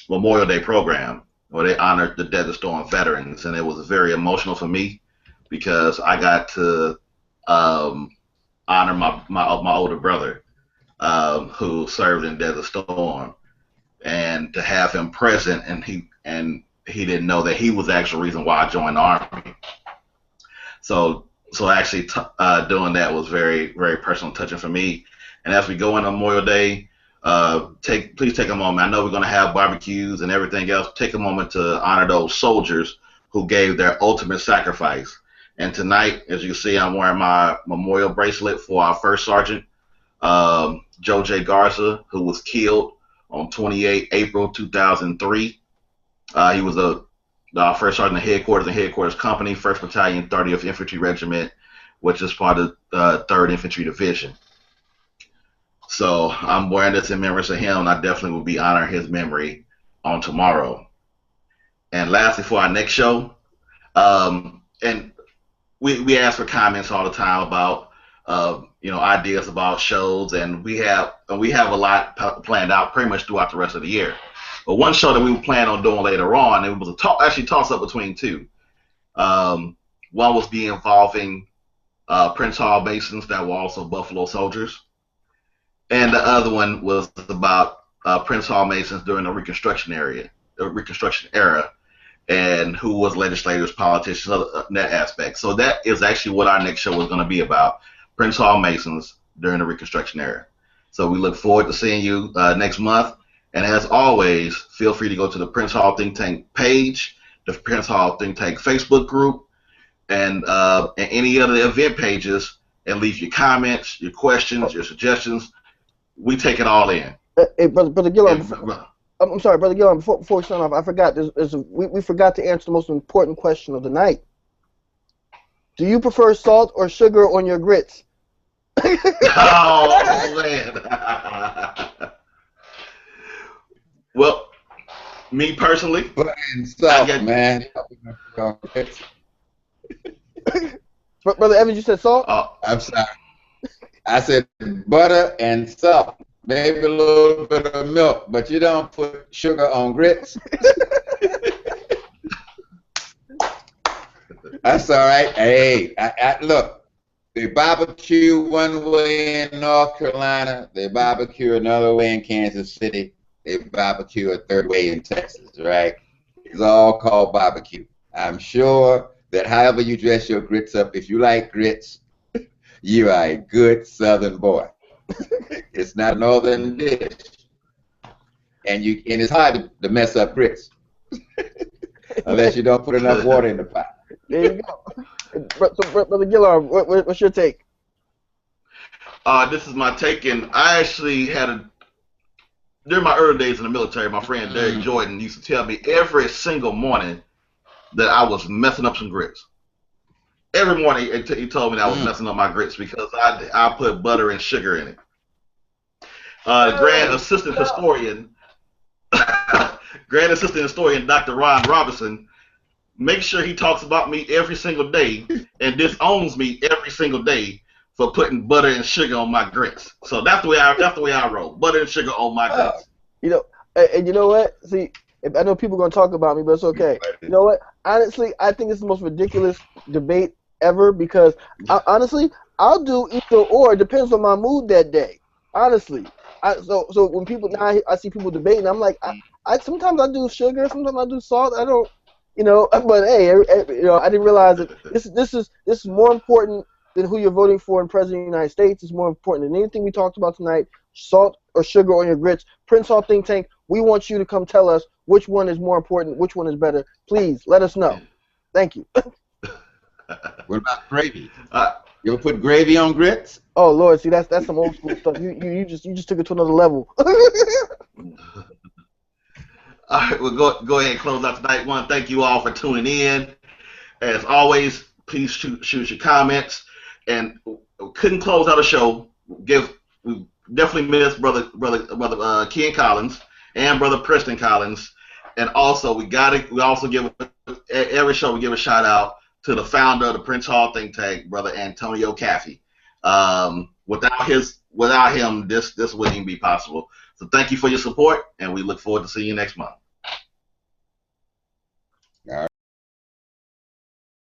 Memorial Day program where they honored the Desert Storm veterans, and it was very emotional for me because I got to honor my older brother who served in Desert Storm, and to have him present, and he didn't know that he was the actual reason why I joined the Army. So actually doing that was very, very personal and touching for me. And as we go into Memorial Day, please take a moment. I know we're going to have barbecues and everything else. Take a moment to honor those soldiers who gave their ultimate sacrifice. And tonight, as you can see, I'm wearing my memorial bracelet for our first sergeant, Joe J. Garza, who was killed on 28 April 2003. He was the first sergeant of headquarters and headquarters company, 1st Battalion, 30th Infantry Regiment, which is part of the 3rd Infantry Division. So I'm wearing this in memory of him, and I definitely will be honoring his memory on tomorrow. And lastly, for our next show, and we ask for comments all the time about ideas about shows, and we have a lot planned out pretty much throughout the rest of the year. But one show that we plan on doing later on, it was actually toss up between two. One was involving Prince Hall Masons that were also Buffalo soldiers, and the other one was about Prince Hall Masons during the Reconstruction era, and who was legislators, politicians, that aspect. So that is actually what our next show is going to be about: Prince Hall Masons during the Reconstruction era. So we look forward to seeing you next month. And as always, feel free to go to the Prince Hall Think Tank page, the Prince Hall Think Tank Facebook group, and any other event pages, and leave your comments, your questions, your suggestions. We take it all in. Hey, Brother Gillum, I'm sorry, Brother Gillum, before we sign off, I forgot, we forgot to answer the most important question of the night. Do you prefer salt or sugar on your grits? Oh, man. Well, me personally, butter and salt, man. Brother Evans, you said salt? Oh, I'm sorry. I said butter and salt. Maybe a little bit of milk, but you don't put sugar on grits. That's all right. Hey, look, they barbecue one way in North Carolina, they barbecue another way in Kansas City, they barbecue a third way in Texas, right? It's all called barbecue. I'm sure that however you dress your grits up, if you like grits, you are a good Southern boy. It's not a Northern dish, and it's hard to mess up grits unless you don't put enough water in the pot. There you go. So, Brother Gillard, what's your take? This is my take, and I actually during my early days in the military, my friend Derek Jordan used to tell me every single morning that I was messing up some grits. Every morning he told me that I was messing up my grits because I put butter and sugar in it. The Grand Assistant Historian Dr. Ron Robinson makes sure he talks about me every single day and disowns me every single day for putting butter and sugar on my grits. So that's the way I roll. Butter and sugar on my grits. And you know what? See, I know people are going to talk about me, but it's okay. You know what? Honestly, I think it's the most ridiculous debate ever because honestly, I'll do either or. It depends on my mood that day. Honestly, so when people now I see people debating, I'm like, I sometimes I do sugar, sometimes I do salt. I don't, but hey, I didn't realize that this is more important than who you're voting for in President of the United States. It's more important than anything we talked about tonight. Salt or sugar on your grits. Prince Hall Think Tank, we want you to come tell us which one is more important, which one is better. Please let us know. Thank you. What about gravy? You ever put gravy on grits? Oh Lord, see that's some old school stuff. You just took it to another level. All right, we'll go ahead and close out tonight. One, thank you all for tuning in. As always, please shoot your comments. And couldn't close out a show. We definitely miss brother Ken Collins and brother Preston Collins, and also we also give every show we give a shout out to the founder of the Prince Hall think tank, brother Antonio Caffey. Without him, this wouldn't even be possible. So thank you for your support, and we look forward to seeing you next month.